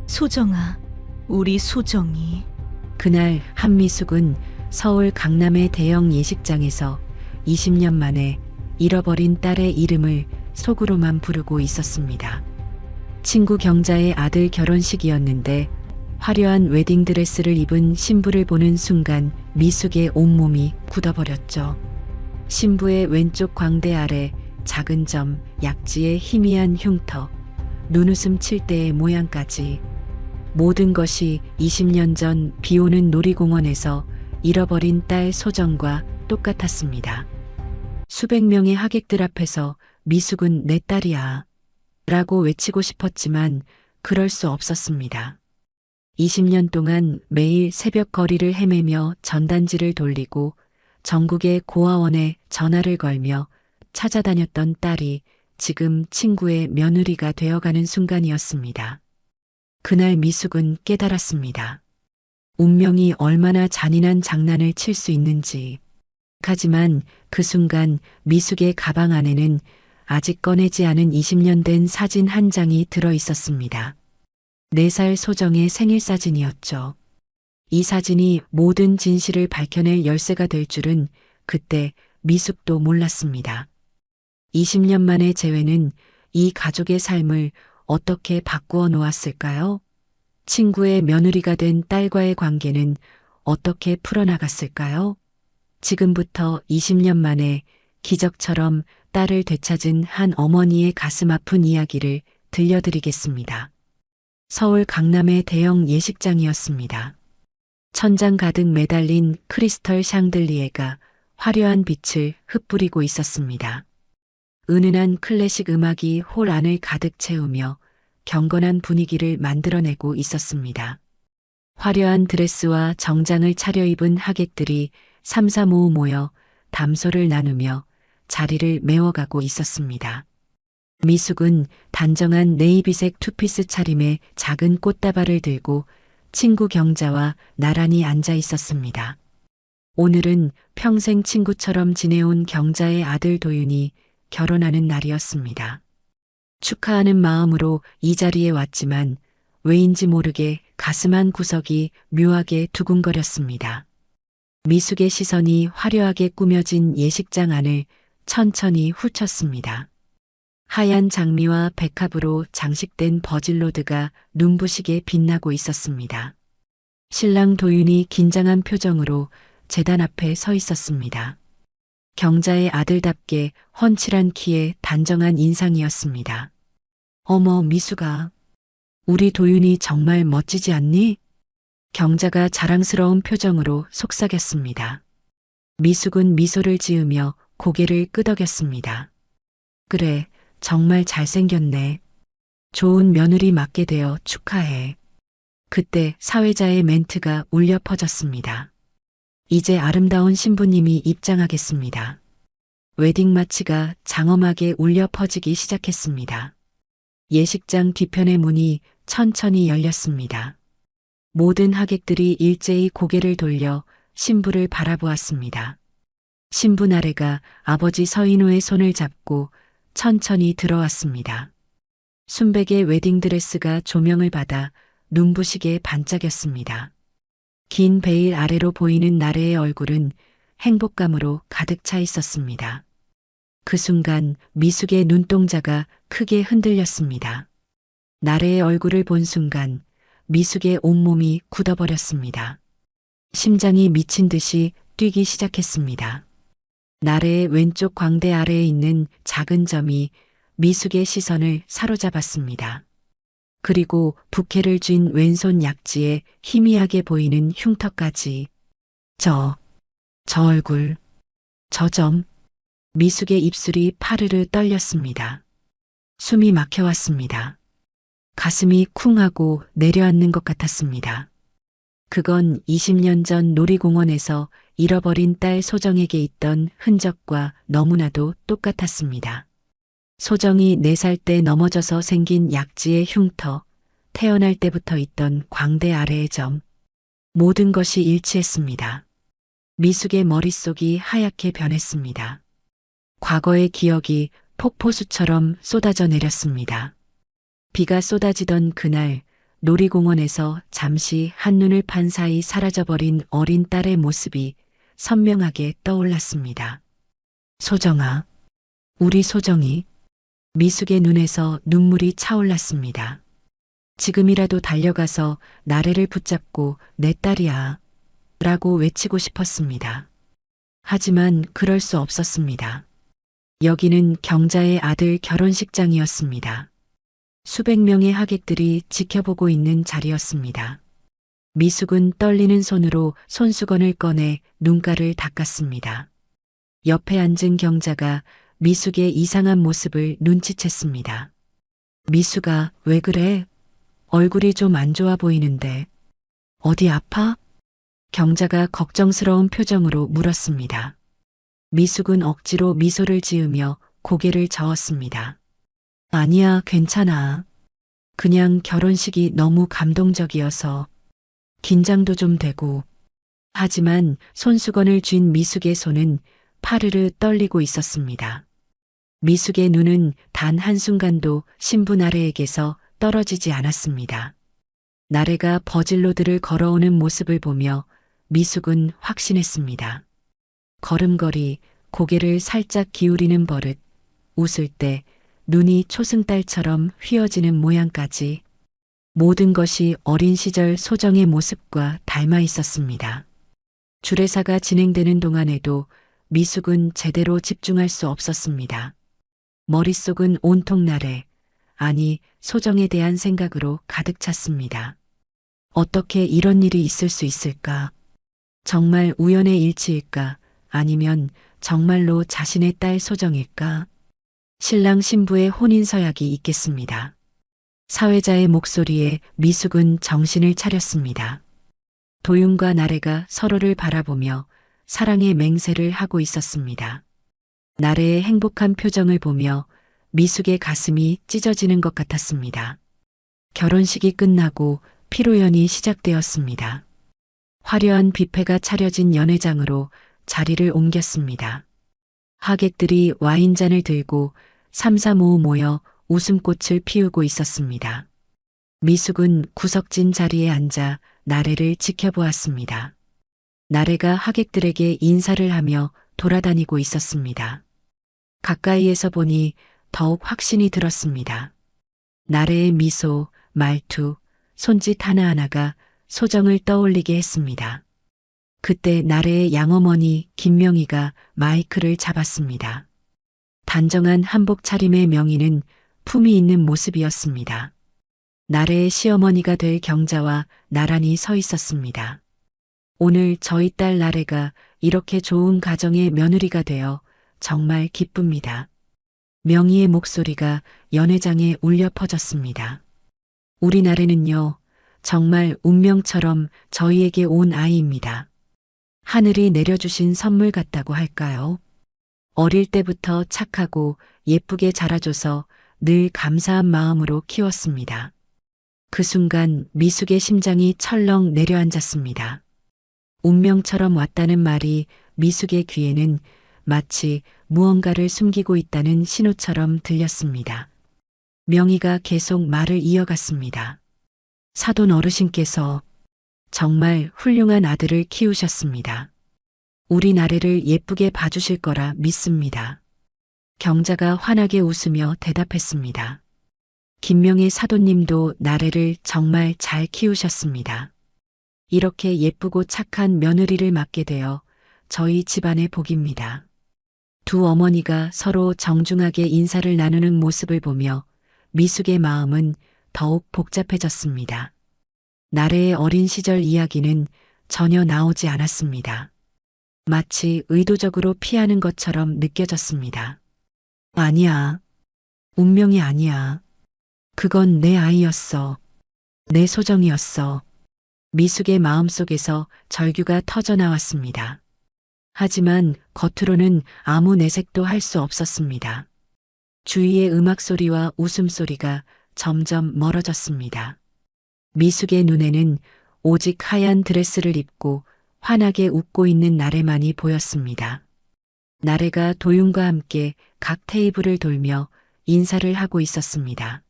소정아, 우리 소정이. 그날 한미숙은 서울 강남의 대형 예식장에서 20년 만에 잃어버린 딸의 이름을 속으로만 부르고 있었습니다. 친구 경자의 아들 결혼식이었는데 화려한 웨딩드레스를 입은 신부를 보는 순간 미숙의 온몸이 굳어버렸죠. 신부의 왼쪽 광대 아래 작은 점, 약지의 희미한 흉터, 눈웃음 칠 때의 모양까지 모든 것이 20년 전 비오는 놀이공원에서 잃어버린 딸 소정과 똑같았습니다. 수백 명의 하객들 앞에서 미숙은 내 딸이야 라고 외치고 싶었지만 그럴 수 없었습니다. 20년 동안 매일 새벽 거리를 헤매며 전단지를 돌리고 전국의 고아원에 전화를 걸며 찾아다녔던 딸이 지금 친구의 며느리가 되어가는 순간이었습니다. 그날 미숙은 깨달았습니다. 운명이 얼마나 잔인한 장난을 칠 수 있는지. 하지만 그 순간 미숙의 가방 안에는 아직 꺼내지 않은 20년 된 사진 한 장이 들어 있었습니다. 4살 소정의 생일 사진이었죠. 이 사진이 모든 진실을 밝혀낼 열쇠가 될 줄은 그때 미숙도 몰랐습니다. 20년 만의 재회는 이 가족의 삶을 어떻게 바꾸어 놓았을까요? 친구의 며느리가 된 딸과의 관계는 어떻게 풀어나갔을까요? 지금부터 20년 만에 기적처럼 딸을 되찾은 한 어머니의 가슴 아픈 이야기를 들려드리겠습니다. 서울 강남의 대형 예식장이었습니다. 천장 가득 매달린 크리스털 샹들리에가 화려한 빛을 흩뿌리고 있었습니다. 은은한 클래식 음악이 홀 안을 가득 채우며 경건한 분위기를 만들어내고 있었습니다. 화려한 드레스와 정장을 차려입은 하객들이 삼삼오오 모여 담소를 나누며 자리를 메워가고 있었습니다. 미숙은 단정한 네이비색 투피스 차림에 작은 꽃다발을 들고 친구 경자와 나란히 앉아 있었습니다. 오늘은 평생 친구처럼 지내온 경자의 아들 도윤이 결혼하는 날이었습니다. 축하하는 마음으로 이 자리에 왔지만 왜인지 모르게 가슴 한 구석이 묘하게 두근거렸습니다. 미숙의 시선이 화려하게 꾸며진 예식장 안을 천천히 훑었습니다. 하얀 장미와 백합으로 장식된 버질로드가 눈부시게 빛나고 있었습니다. 신랑 도윤이 긴장한 표정으로 제단 앞에 서 있었습니다. 경자의 아들답게 훤칠한 키에 단정한 인상이었습니다. 어머, 미숙아. 우리 도윤이 정말 멋지지 않니? 경자가 자랑스러운 표정으로 속삭였습니다. 미숙은 미소를 지으며 고개를 끄덕였습니다. 그래, 정말 잘생겼네. 좋은 며느리 맡게 되어 축하해. 그때 사회자의 멘트가 울려 퍼졌습니다. 이제 아름다운 신부님이 입장하겠습니다. 웨딩 마치가 장엄하게 울려 퍼지기 시작했습니다. 예식장 뒤편의 문이 천천히 열렸습니다. 모든 하객들이 일제히 고개를 돌려 신부를 바라보았습니다. 신부 나래가 아버지 서인호의 손을 잡고 천천히 들어왔습니다. 순백의 웨딩드레스가 조명을 받아 눈부시게 반짝였습니다. 긴 베일 아래로 보이는 나래의 얼굴은 행복감으로 가득 차 있었습니다. 그 순간 미숙의 눈동자가 크게 흔들렸습니다. 나래의 얼굴을 본 순간 미숙의 온몸이 굳어버렸습니다. 심장이 미친 듯이 뛰기 시작했습니다. 나래의 왼쪽 광대 아래에 있는 작은 점이 미숙의 시선을 사로잡았습니다. 그리고 부케를 쥔 왼손 약지에 희미하게 보이는 흉터까지. 저 얼굴, 저 점. 미숙의 입술이 파르르 떨렸습니다. 숨이 막혀왔습니다. 가슴이 쿵하고 내려앉는 것 같았습니다. 그건 20년 전 놀이공원에서 잃어버린 딸 소정에게 있던 흔적과 너무나도 똑같았습니다. 소정이 4살 때 넘어져서 생긴 약지의 흉터, 태어날 때부터 있던 광대 아래의 점, 모든 것이 일치했습니다. 미숙의 머릿속이 하얗게 변했습니다. 과거의 기억이 폭포수처럼 쏟아져 내렸습니다. 비가 쏟아지던 그날 놀이공원에서 잠시 한눈을 판 사이 사라져버린 어린 딸의 모습이 선명하게 떠올랐습니다. 소정아, 우리 소정이. 미숙의 눈에서 눈물이 차올랐습니다. 지금이라도 달려가서 나래를 붙잡고 내 딸이야 라고 외치고 싶었습니다. 하지만 그럴 수 없었습니다. 여기는 경자의 아들 결혼식장이었습니다. 수백 명의 하객들이 지켜보고 있는 자리였습니다. 미숙은 떨리는 손으로 손수건을 꺼내 눈가를 닦았습니다. 옆에 앉은 경자가 미숙의 이상한 모습을 눈치챘습니다. 미숙아, 왜 그래? 얼굴이 좀 안 좋아 보이는데. 어디 아파? 경자가 걱정스러운 표정으로 물었습니다. 미숙은 억지로 미소를 지으며 고개를 저었습니다. 아니야, 괜찮아. 그냥 결혼식이 너무 감동적이어서 긴장도 좀 되고. 하지만 손수건을 쥔 미숙의 손은 파르르 떨리고 있었습니다. 미숙의 눈은 단 한순간도 신부 나래에게서 떨어지지 않았습니다. 나래가 버질로들을 걸어오는 모습을 보며 미숙은 확신했습니다. 걸음걸이, 고개를 살짝 기울이는 버릇, 웃을 때 눈이 초승달처럼 휘어지는 모양까지 모든 것이 어린 시절 소정의 모습과 닮아 있었습니다. 주례사가 진행되는 동안에도 미숙은 제대로 집중할 수 없었습니다. 머릿속은 온통 나래, 아니 소정에 대한 생각으로 가득 찼습니다. 어떻게 이런 일이 있을 수 있을까? 정말 우연의 일치일까? 아니면 정말로 자신의 딸 소정일까? 신랑 신부의 혼인 서약이 있겠습니다. 사회자의 목소리에 미숙은 정신을 차렸습니다. 도윤과 나래가 서로를 바라보며 사랑의 맹세를 하고 있었습니다. 나래의 행복한 표정을 보며 미숙의 가슴이 찢어지는 것 같았습니다. 결혼식이 끝나고 피로연이 시작되었습니다. 화려한 뷔페가 차려진 연회장으로 자리를 옮겼습니다. 하객들이 와인잔을 들고 삼삼오오 모여 웃음꽃을 피우고 있었습니다. 미숙은 구석진 자리에 앉아 나래를 지켜보았습니다. 나래가 하객들에게 인사를 하며 돌아다니고 있었습니다. 가까이에서 보니 더욱 확신이 들었습니다. 나래의 미소, 말투, 손짓 하나하나가 소정을 떠올리게 했습니다. 그때 나래의 양어머니 김명희가 마이크를 잡았습니다. 단정한 한복 차림의 명희는 품이 있는 모습이었습니다. 나래의 시어머니가 될 경자와 나란히 서 있었습니다. 오늘 저희 딸 나래가 이렇게 좋은 가정의 며느리가 되어 정말 기쁩니다. 명희의 목소리가 연회장에 울려 퍼졌습니다. 우리 나래는요, 정말 운명처럼 저희에게 온 아이입니다. 하늘이 내려주신 선물 같다고 할까요? 어릴 때부터 착하고 예쁘게 자라줘서 늘 감사한 마음으로 키웠습니다. 그 순간 미숙의 심장이 철렁 내려앉았습니다. 운명처럼 왔다는 말이 미숙의 귀에는 마치 무언가를 숨기고 있다는 신호처럼 들렸습니다. 명희가 계속 말을 이어갔습니다. 사돈 어르신께서 정말 훌륭한 아들을 키우셨습니다. 우리 나래를 예쁘게 봐주실 거라 믿습니다. 경자가 환하게 웃으며 대답했습니다. 김명희 사돈님도 나래를 정말 잘 키우셨습니다. 이렇게 예쁘고 착한 며느리를 맡게 되어 저희 집안의 복입니다. 두 어머니가 서로 정중하게 인사를 나누는 모습을 보며 미숙의 마음은 더욱 복잡해졌습니다. 나래의 어린 시절 이야기는 전혀 나오지 않았습니다. 마치 의도적으로 피하는 것처럼 느껴졌습니다. 아니야. 운명이 아니야. 그건 내 아이였어. 내 소정이었어. 미숙의 마음속에서 절규가 터져나왔습니다. 하지만 겉으로는 아무 내색도 할 수 없었습니다. 주위의 음악 소리와 웃음소리가 점점 멀어졌습니다. 미숙의 눈에는 오직 하얀 드레스를 입고 환하게 웃고 있는 나래만이 보였습니다. 나래가 도윤과 함께 각 테이블을 돌며 인사를 하고 있었습니다.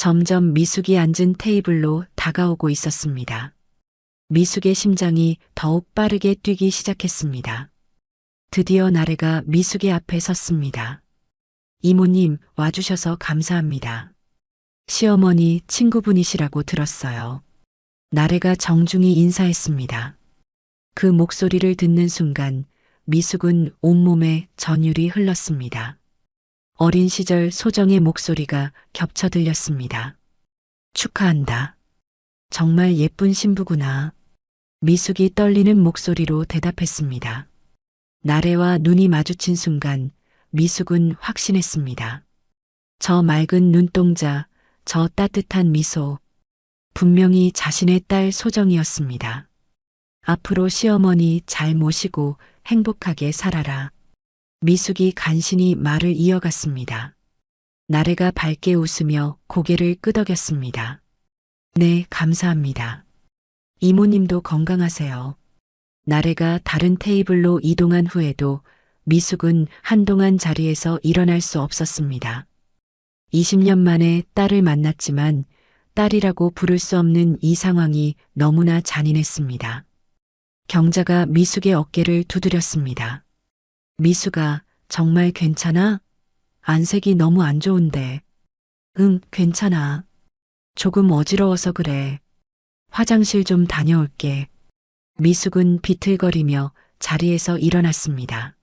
점점 미숙이 앉은 테이블로 다가오고 있었습니다. 미숙의 심장이 더욱 빠르게 뛰기 시작했습니다. 드디어 나래가 미숙의 앞에 섰습니다. 이모님 와주셔서 감사합니다. 시어머니 친구분이시라고 들었어요. 나래가 정중히 인사했습니다. 그 목소리를 듣는 순간 미숙은 온몸에 전율이 흘렀습니다. 어린 시절 소정의 목소리가 겹쳐 들렸습니다. 축하한다. 정말 예쁜 신부구나. 미숙이 떨리는 목소리로 대답했습니다. 나래와 눈이 마주친 순간 미숙은 확신했습니다. 저 맑은 눈동자, 저 따뜻한 미소. 분명히 자신의 딸 소정이었습니다. 앞으로 시어머니 잘 모시고 행복하게 살아라. 미숙이 간신히 말을 이어갔습니다. 나래가 밝게 웃으며 고개를 끄덕였습니다. 네, 감사합니다. 이모님도 건강하세요. 나래가 다른 테이블로 이동한 후에도 미숙은 한동안 자리에서 일어날 수 없었습니다. 20년 만에 딸을 만났지만 딸이라고 부를 수 없는 이 상황이 너무나 잔인했습니다. 경자가 미숙의 어깨를 두드렸습니다. 미숙아, 정말 괜찮아? 안색이 너무 안 좋은데. 응, 괜찮아. 조금 어지러워서 그래. 화장실 좀 다녀올게. 미숙은 비틀거리며 자리에서 일어났습니다.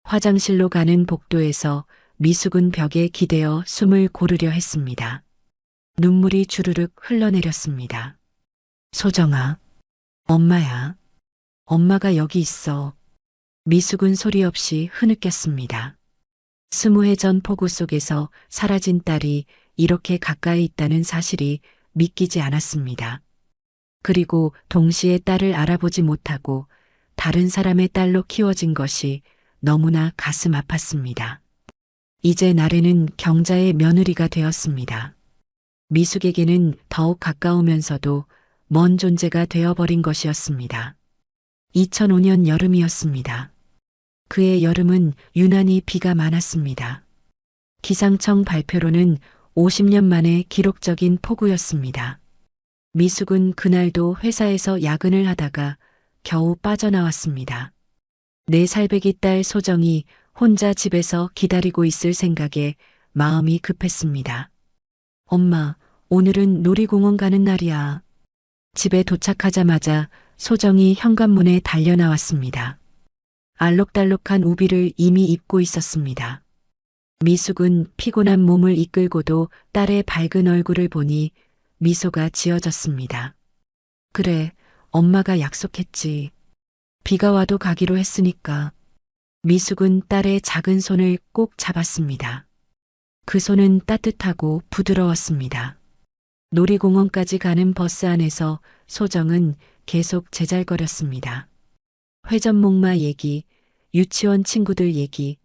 화장실로 가는 복도에서 미숙은 벽에 기대어 숨을 고르려 했습니다. 눈물이 주르륵 흘러내렸습니다. 소정아, 엄마야. 엄마가 여기 있어. 미숙은 소리 없이 흐느꼈습니다. 20해 전 폭우 속에서 사라진 딸이 이렇게 가까이 있다는 사실이 믿기지 않았습니다. 그리고 동시에 딸을 알아보지 못하고 다른 사람의 딸로 키워진 것이 너무나 가슴 아팠습니다. 이제 나래는 경자의 며느리가 되었습니다. 미숙에게는 더욱 가까우면서도 먼 존재가 되어버린 것이었습니다. 2005년 여름이었습니다. 그의 여름은 유난히 비가 많았습니다. 기상청 발표로는 50년 만에 기록적인 폭우였습니다. 미숙은 그날도 회사에서 야근을 하다가 겨우 빠져나왔습니다. 4살배기 딸 소정이 혼자 집에서 기다리고 있을 생각에 마음이 급했습니다. 엄마, 오늘은 놀이공원 가는 날이야. 집에 도착하자마자 소정이 현관문에 달려나왔습니다. 알록달록한 우비를 이미 입고 있었습니다. 미숙은 피곤한 몸을 이끌고도 딸의 밝은 얼굴을 보니 미소가 지어졌습니다. 그래, 엄마가 약속했지. 비가 와도 가기로 했으니까. 미숙은 딸의 작은 손을 꼭 잡았습니다. 그 손은 따뜻하고 부드러웠습니다. 놀이공원까지 가는 버스 안에서 소정은 계속 제잘거렸습니다. 회전목마 얘기, 유치원 친구들 얘기,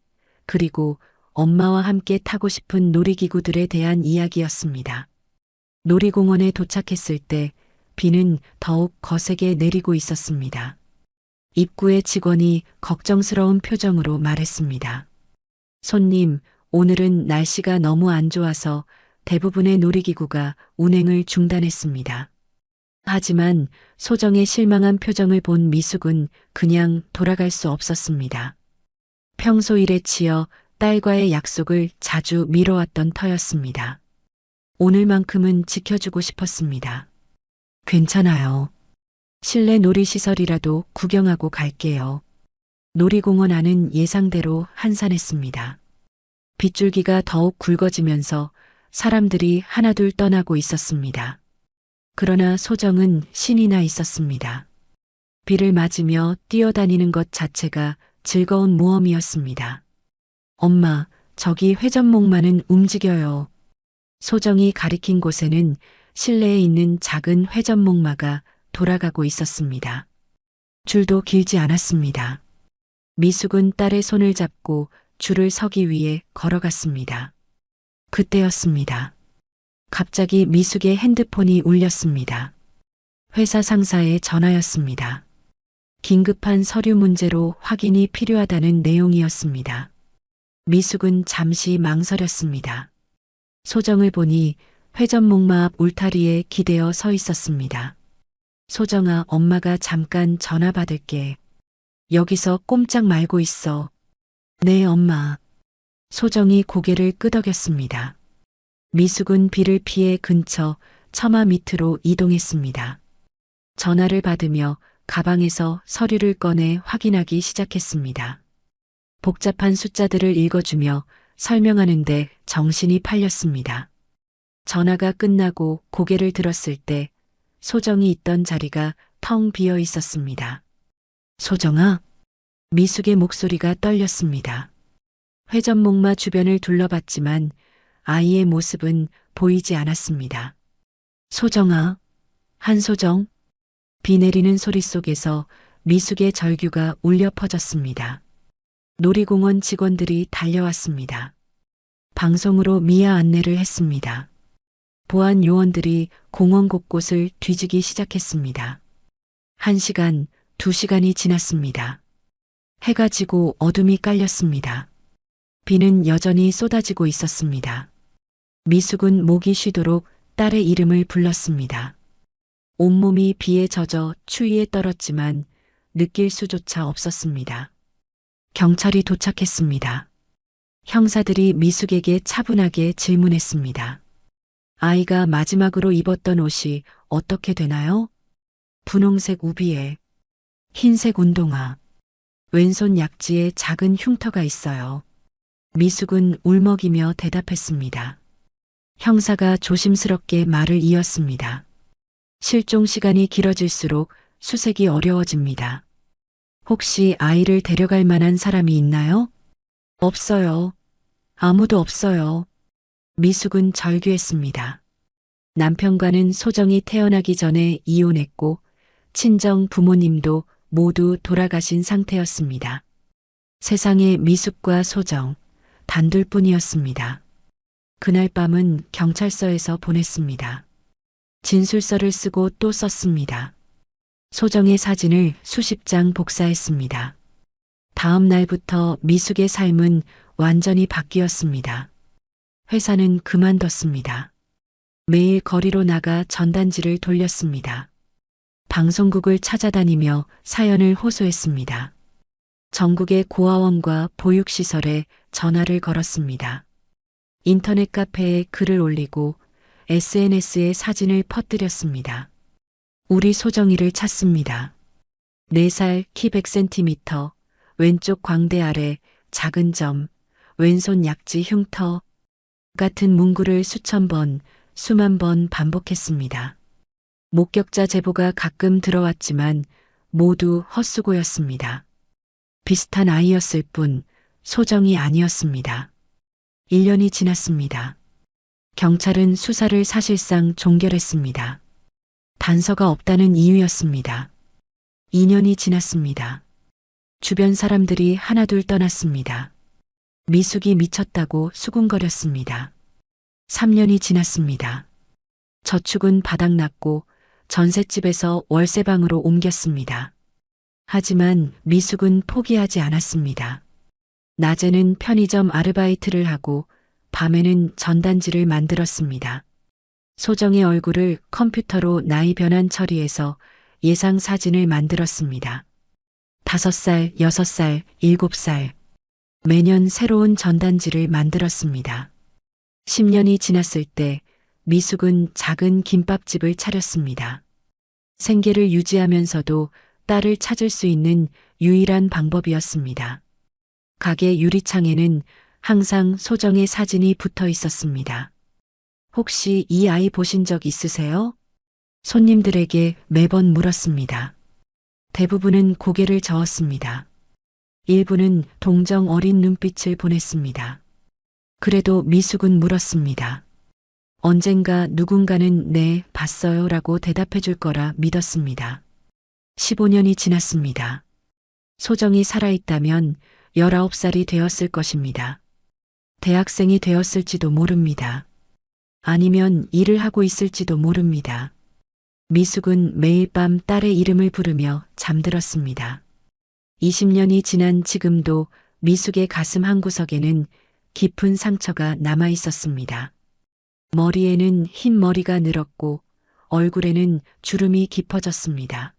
그리고 엄마와 함께 타고 싶은 놀이기구들에 대한 이야기였습니다. 놀이공원에 도착했을 때 비는 더욱 거세게 내리고 있었습니다. 입구의 직원이 걱정스러운 표정으로 말했습니다. 손님, 오늘은 날씨가 너무 안 좋아서 대부분의 놀이기구가 운행을 중단했습니다. 하지만 소정의 실망한 표정을 본 미숙은 그냥 돌아갈 수 없었습니다. 평소 일에 치여 딸과의 약속을 자주 미뤄왔던 터였습니다. 오늘만큼은 지켜주고 싶었습니다. 괜찮아요. 실내 놀이시설이라도 구경하고 갈게요. 놀이공원 안은 예상대로 한산했습니다. 빗줄기가 더욱 굵어지면서 사람들이 하나둘 떠나고 있었습니다. 그러나 소정은 신이 나 있었습니다. 비를 맞으며 뛰어다니는 것 자체가 즐거운 모험이었습니다. 엄마, 저기 회전목마는 움직여요. 소정이 가리킨 곳에는 실내에 있는 작은 회전목마가 돌아가고 있었습니다. 줄도 길지 않았습니다. 미숙은 딸의 손을 잡고 줄을 서기 위해 걸어갔습니다. 그때였습니다. 갑자기 미숙의 핸드폰이 울렸습니다. 회사 상사의 전화였습니다. 긴급한 서류 문제로 확인이 필요하다는 내용이었습니다. 미숙은 잠시 망설였습니다. 소정을 보니 회전목마 앞 울타리에 기대어 서 있었습니다. 소정아, 엄마가 잠깐 전화 받을게. 여기서 꼼짝 말고 있어. 네, 엄마. 소정이 고개를 끄덕였습니다. 미숙은 비를 피해 근처 처마 밑으로 이동했습니다. 전화를 받으며 가방에서 서류를 꺼내 확인하기 시작했습니다. 복잡한 숫자들을 읽어주며 설명하는데 정신이 팔렸습니다. 전화가 끝나고 고개를 들었을 때 소정이 있던 자리가 텅 비어 있었습니다. 소정아? 미숙의 목소리가 떨렸습니다. 회전목마 주변을 둘러봤지만 아이의 모습은 보이지 않았습니다. 소정아, 한소정. 비 내리는 소리 속에서 미숙의 절규가 울려 퍼졌습니다. 놀이공원 직원들이 달려왔습니다. 방송으로 미아 안내를 했습니다. 보안 요원들이 공원 곳곳을 뒤지기 시작했습니다. 1시간, 2시간이 지났습니다. 해가 지고 어둠이 깔렸습니다. 비는 여전히 쏟아지고 있었습니다. 미숙은 목이 쉬도록 딸의 이름을 불렀습니다. 온몸이 비에 젖어 추위에 떨었지만 느낄 수조차 없었습니다. 경찰이 도착했습니다. 형사들이 미숙에게 차분하게 질문했습니다. 아이가 마지막으로 입었던 옷이 어떻게 되나요? 분홍색 우비에 흰색 운동화, 왼손 약지에 작은 흉터가 있어요. 미숙은 울먹이며 대답했습니다. 형사가 조심스럽게 말을 이었습니다. 실종 시간이 길어질수록 수색이 어려워집니다. 혹시 아이를 데려갈 만한 사람이 있나요? 없어요. 아무도 없어요. 미숙은 절규했습니다. 남편과는 소정이 태어나기 전에 이혼했고 친정 부모님도 모두 돌아가신 상태였습니다. 세상에 미숙과 소정, 단둘뿐이었습니다. 그날 밤은 경찰서에서 보냈습니다. 진술서를 쓰고 또 썼습니다. 소정의 사진을 수십 장 복사했습니다. 다음 날부터 미숙의 삶은 완전히 바뀌었습니다. 회사는 그만뒀습니다. 매일 거리로 나가 전단지를 돌렸습니다. 방송국을 찾아다니며 사연을 호소했습니다. 전국의 고아원과 보육시설에 전화를 걸었습니다. 인터넷 카페에 글을 올리고 SNS에 사진을 퍼뜨렸습니다. 우리 소정이를 찾습니다. 4살 키 100cm, 왼쪽 광대 아래 작은 점, 왼손 약지 흉터 같은 문구를 수천 번, 수만 번 반복했습니다. 목격자 제보가 가끔 들어왔지만 모두 헛수고였습니다. 비슷한 아이였을 뿐 소정이 아니었습니다. 1년이 지났습니다. 경찰은 수사를 사실상 종결했습니다. 단서가 없다는 이유였습니다. 2년이 지났습니다. 주변 사람들이 하나둘 떠났습니다. 미숙이 미쳤다고 수군거렸습니다. 3년이 지났습니다. 저축은 바닥났고 전셋집에서 월세방으로 옮겼습니다. 하지만 미숙은 포기하지 않았습니다. 낮에는 편의점 아르바이트를 하고 밤에는 전단지를 만들었습니다. 소정의 얼굴을 컴퓨터로 나이 변환 처리해서 예상 사진을 만들었습니다. 5살, 6살, 7살. 매년 새로운 전단지를 만들었습니다. 10년이 지났을 때 미숙은 작은 김밥집을 차렸습니다. 생계를 유지하면서도 딸을 찾을 수 있는 유일한 방법이었습니다. 가게 유리창에는 항상 소정의 사진이 붙어 있었습니다. 혹시 이 아이 보신 적 있으세요? 손님들에게 매번 물었습니다. 대부분은 고개를 저었습니다. 일부는 동정 어린 눈빛을 보냈습니다. 그래도 미숙은 물었습니다. 언젠가 누군가는 네, 봤어요 라고 대답해 줄 거라 믿었습니다. 15년이 지났습니다. 소정이 살아있다면 19살이 되었을 것입니다. 대학생이 되었을지도 모릅니다. 아니면 일을 하고 있을지도 모릅니다. 미숙은 매일 밤 딸의 이름을 부르며 잠들었습니다. 20년이 지난 지금도 미숙의 가슴 한구석에는 깊은 상처가 남아 있었습니다. 머리에는 흰 머리가 늘었고 얼굴에는 주름이 깊어졌습니다.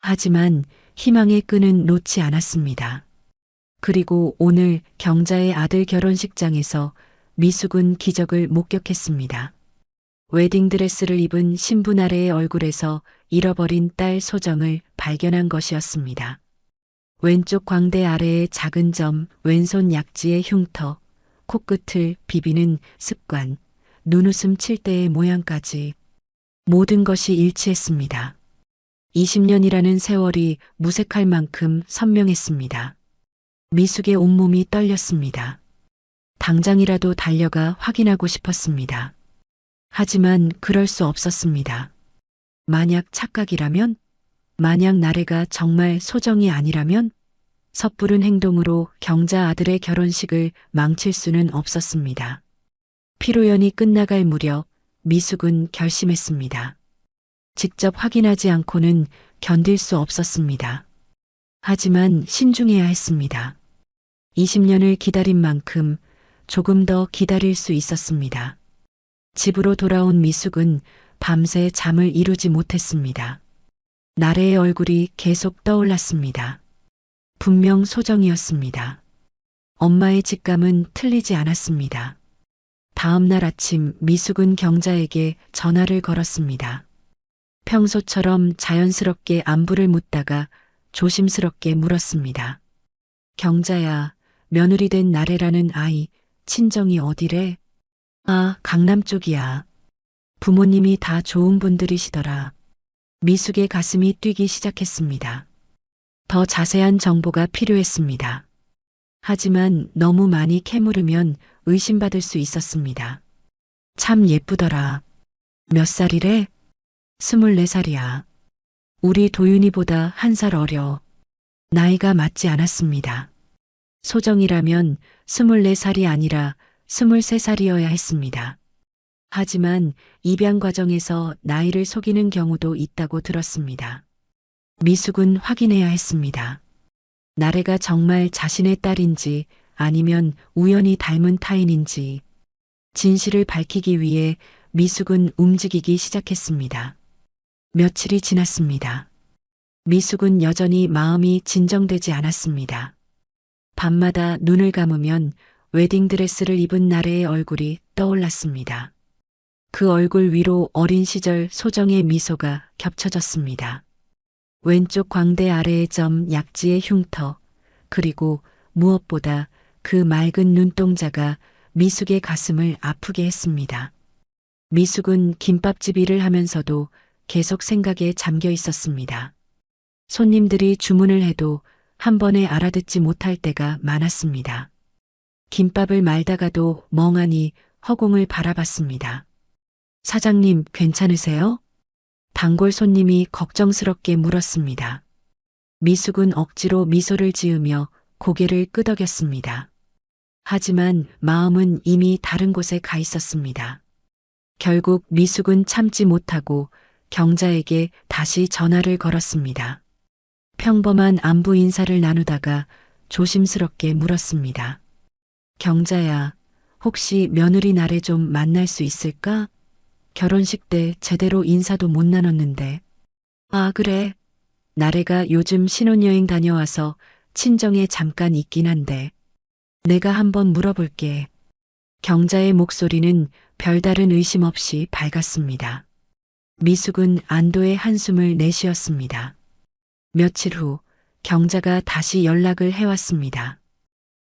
하지만 희망의 끈은 놓지 않았습니다. 그리고 오늘 경자의 아들 결혼식장에서 미숙은 기적을 목격했습니다. 웨딩드레스를 입은 신부 나래의 얼굴에서 잃어버린 딸 소정을 발견한 것이었습니다. 왼쪽 광대 아래의 작은 점, 왼손 약지의 흉터, 코끝을 비비는 습관, 눈웃음 칠 때의 모양까지 모든 것이 일치했습니다. 20년이라는 세월이 무색할 만큼 선명했습니다. 미숙의 온몸이 떨렸습니다. 당장이라도 달려가 확인하고 싶었습니다. 하지만 그럴 수 없었습니다. 만약 착각이라면? 만약 나래가 정말 소정이 아니라면? 섣부른 행동으로 경자 아들의 결혼식을 망칠 수는 없었습니다. 피로연이 끝나갈 무렵 미숙은 결심했습니다. 직접 확인하지 않고는 견딜 수 없었습니다. 하지만 신중해야 했습니다. 20년을 기다린 만큼 조금 더 기다릴 수 있었습니다. 집으로 돌아온 미숙은 밤새 잠을 이루지 못했습니다. 나래의 얼굴이 계속 떠올랐습니다. 분명 소정이었습니다. 엄마의 직감은 틀리지 않았습니다. 다음 날 아침 미숙은 경자에게 전화를 걸었습니다. 평소처럼 자연스럽게 안부를 묻다가 조심스럽게 물었습니다. 경자야, 며느리 된 나래라는 아이, 친정이 어디래? 아, 강남 쪽이야. 부모님이 다 좋은 분들이시더라. 미숙의 가슴이 뛰기 시작했습니다. 더 자세한 정보가 필요했습니다. 하지만 너무 많이 캐물으면 의심받을 수 있었습니다. 참 예쁘더라. 몇 살이래? 24살이야. 우리 도윤이보다 1살 어려. 나이가 맞지 않았습니다. 소정이라면 24살이 아니라 23살이어야 했습니다. 하지만 입양 과정에서 나이를 속이는 경우도 있다고 들었습니다. 미숙은 확인해야 했습니다. 나래가 정말 자신의 딸인지 아니면 우연히 닮은 타인인지 진실을 밝히기 위해 미숙은 움직이기 시작했습니다. 며칠이 지났습니다. 미숙은 여전히 마음이 진정되지 않았습니다. 밤마다 눈을 감으면 웨딩드레스를 입은 나래의 얼굴이 떠올랐습니다. 그 얼굴 위로 어린 시절 소정의 미소가 겹쳐졌습니다. 왼쪽 광대 아래의 점 약지의 흉터, 그리고 무엇보다 그 맑은 눈동자가 미숙의 가슴을 아프게 했습니다. 미숙은 김밥집 일을 하면서도 계속 생각에 잠겨 있었습니다. 손님들이 주문을 해도 한 번에 알아듣지 못할 때가 많았습니다. 김밥을 말다가도 멍하니 허공을 바라봤습니다. 사장님, 괜찮으세요? 단골 손님이 걱정스럽게 물었습니다. 미숙은 억지로 미소를 지으며 고개를 끄덕였습니다. 하지만 마음은 이미 다른 곳에 가 있었습니다. 결국 미숙은 참지 못하고 경자에게 다시 전화를 걸었습니다. 평범한 안부 인사를 나누다가 조심스럽게 물었습니다. 경자야, 혹시 며느리 나래 좀 만날 수 있을까? 결혼식 때 제대로 인사도 못 나눴는데. 아, 그래. 나래가 요즘 신혼여행 다녀와서 친정에 잠깐 있긴 한데. 내가 한번 물어볼게. 경자의 목소리는 별다른 의심 없이 밝았습니다. 미숙은 안도의 한숨을 내쉬었습니다. 며칠 후 경자가 다시 연락을 해왔습니다.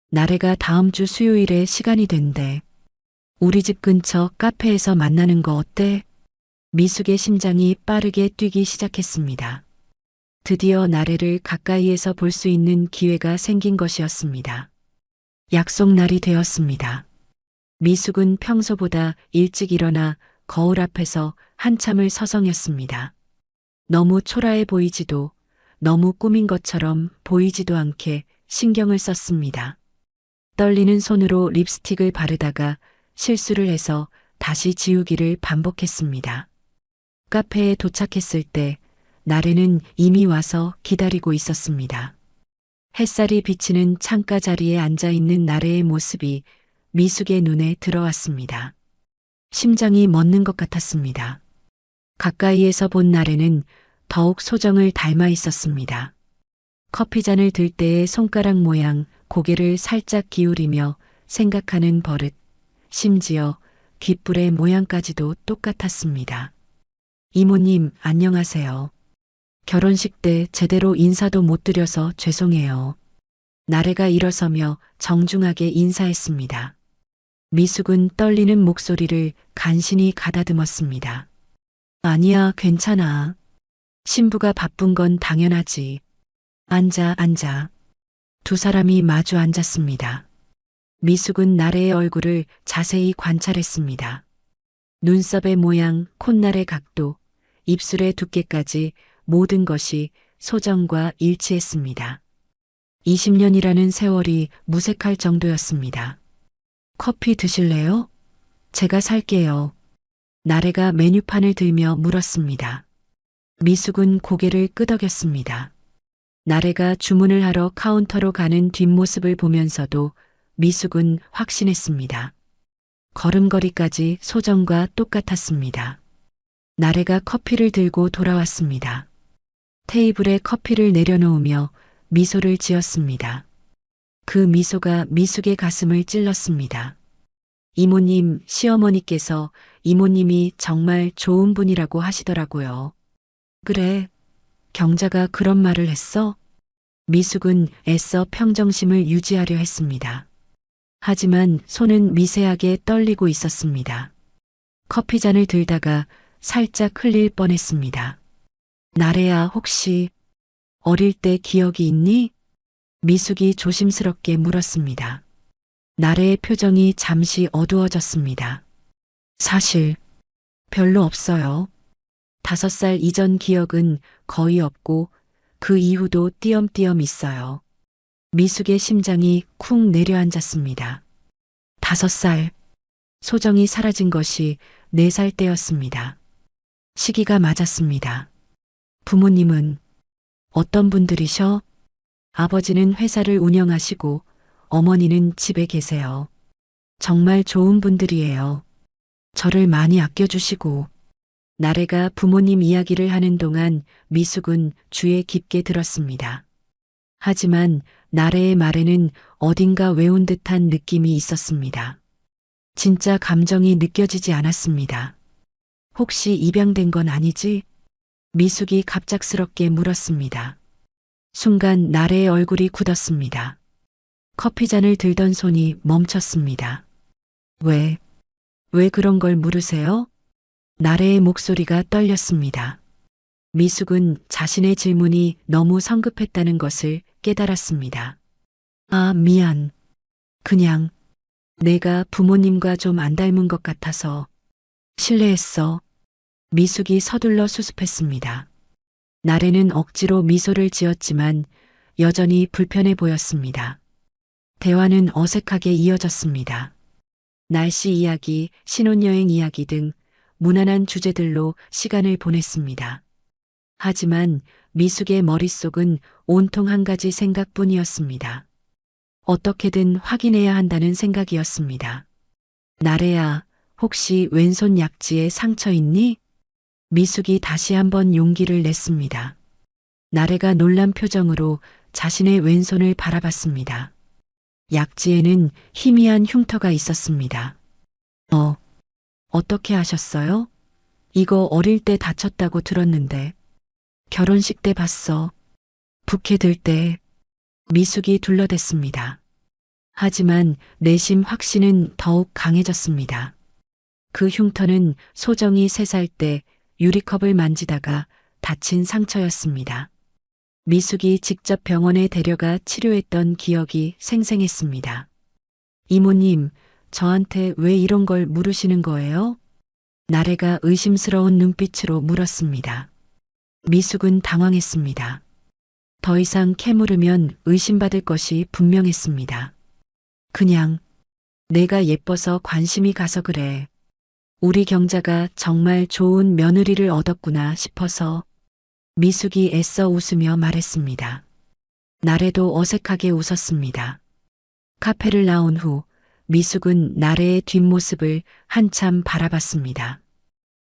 나래가 다음 주 수요일에 시간이 된대. 우리 집 근처 카페에서 만나는 거 어때? 미숙의 심장이 빠르게 뛰기 시작했습니다. 드디어 나래를 가까이에서 볼 수 있는 기회가 생긴 것이었습니다. 약속 날이 되었습니다. 미숙은 평소보다 일찍 일어나 거울 앞에서 한참을 서성였습니다. 너무 초라해 보이지도 너무 꾸민 것처럼 보이지도 않게 신경을 썼습니다. 떨리는 손으로 립스틱을 바르다가 실수를 해서 다시 지우기를 반복했습니다. 카페에 도착했을 때 나래는 이미 와서 기다리고 있었습니다. 햇살이 비치는 창가 자리에 앉아 있는 나래의 모습이 미숙의 눈에 들어왔습니다. 심장이 멎는 것 같았습니다. 가까이에서 본 나래는 더욱 소정을 닮아 있었습니다. 커피잔을 들 때의 손가락 모양, 고개를 살짝 기울이며 생각하는 버릇, 심지어 귓불의 모양까지도 똑같았습니다. 이모님, 안녕하세요. 결혼식 때 제대로 인사도 못 드려서 죄송해요. 나래가 일어서며 정중하게 인사했습니다. 미숙은 떨리는 목소리를 간신히 가다듬었습니다. 아니야, 괜찮아. 신부가 바쁜 건 당연하지. 앉아, 앉아. 두 사람이 마주 앉았습니다. 미숙은 나래의 얼굴을 자세히 관찰했습니다. 눈썹의 모양, 콧날의 각도, 입술의 두께까지 모든 것이 소정과 일치했습니다. 20년이라는 세월이 무색할 정도였습니다. 커피 드실래요? 제가 살게요. 나래가 메뉴판을 들며 물었습니다. 미숙은 고개를 끄덕였습니다. 나래가 주문을 하러 카운터로 가는 뒷모습을 보면서도 미숙은 확신했습니다. 걸음걸이까지 소정과 똑같았습니다. 나래가 커피를 들고 돌아왔습니다. 테이블에 커피를 내려놓으며 미소를 지었습니다. 그 미소가 미숙의 가슴을 찔렀습니다. 이모님, 시어머니께서 이모님이 정말 좋은 분이라고 하시더라고요. 그래, 경자가 그런 말을 했어? 미숙은 애써 평정심을 유지하려 했습니다. 하지만 손은 미세하게 떨리고 있었습니다. 커피잔을 들다가 살짝 흘릴 뻔했습니다. 나래야, 혹시 어릴 때 기억이 있니? 미숙이 조심스럽게 물었습니다. 나래의 표정이 잠시 어두워졌습니다. 사실 별로 없어요. 5살 이전 기억은 거의 없고 그 이후도 띄엄띄엄 있어요. 미숙의 심장이 쿵 내려앉았습니다. 5살. 소정이 사라진 것이 4살 때였습니다. 시기가 맞았습니다. 부모님은 어떤 분들이셔? 아버지는 회사를 운영하시고 어머니는 집에 계세요. 정말 좋은 분들이에요. 저를 많이 아껴주시고. 나래가 부모님 이야기를 하는 동안 미숙은 귀에 깊게 들었습니다. 하지만 나래의 말에는 어딘가 외운 듯한 느낌이 있었습니다. 진짜 감정이 느껴지지 않았습니다. 혹시 입양된 건 아니지? 미숙이 갑작스럽게 물었습니다. 순간 나래의 얼굴이 굳었습니다. 커피잔을 들던 손이 멈췄습니다. 왜 그런 걸 물으세요? 나래의 목소리가 떨렸습니다. 미숙은 자신의 질문이 너무 성급했다는 것을 깨달았습니다. 아, 미안. 그냥 내가 부모님과 좀 안 닮은 것 같아서 실례했어. 미숙이 서둘러 수습했습니다. 나래는 억지로 미소를 지었지만 여전히 불편해 보였습니다. 대화는 어색하게 이어졌습니다. 날씨 이야기, 신혼여행 이야기 등 무난한 주제들로 시간을 보냈습니다. 하지만 미숙의 머릿속은 온통 한 가지 생각뿐이었습니다. 어떻게든 확인해야 한다는 생각이었습니다. 나래야, 혹시 왼손 약지에 상처 있니? 미숙이 다시 한번 용기를 냈습니다. 나래가 놀란 표정으로 자신의 왼손을 바라봤습니다. 약지에는 희미한 흉터가 있었습니다. 어떻게 하셨어요? 이거 어릴 때 다쳤다고 들었는데. 결혼식 때 봤어. 부케 들 때. 미숙이 둘러댔습니다. 하지만 내심 확신은 더욱 강해졌습니다. 그 흉터는 소정이 3살 때 유리컵을 만지다가 다친 상처였습니다. 미숙이 직접 병원에 데려가 치료했던 기억이 생생했습니다. 이모님, 저한테 왜 이런 걸 물으시는 거예요? 나래가 의심스러운 눈빛으로 물었습니다. 미숙은 당황했습니다. 더 이상 캐물으면 의심받을 것이 분명했습니다. 그냥 내가 예뻐서 관심이 가서 그래. 우리 경자가 정말 좋은 며느리를 얻었구나 싶어서. 미숙이 애써 웃으며 말했습니다. 나래도 어색하게 웃었습니다. 카페를 나온 후 미숙은 나래의 뒷모습을 한참 바라봤습니다.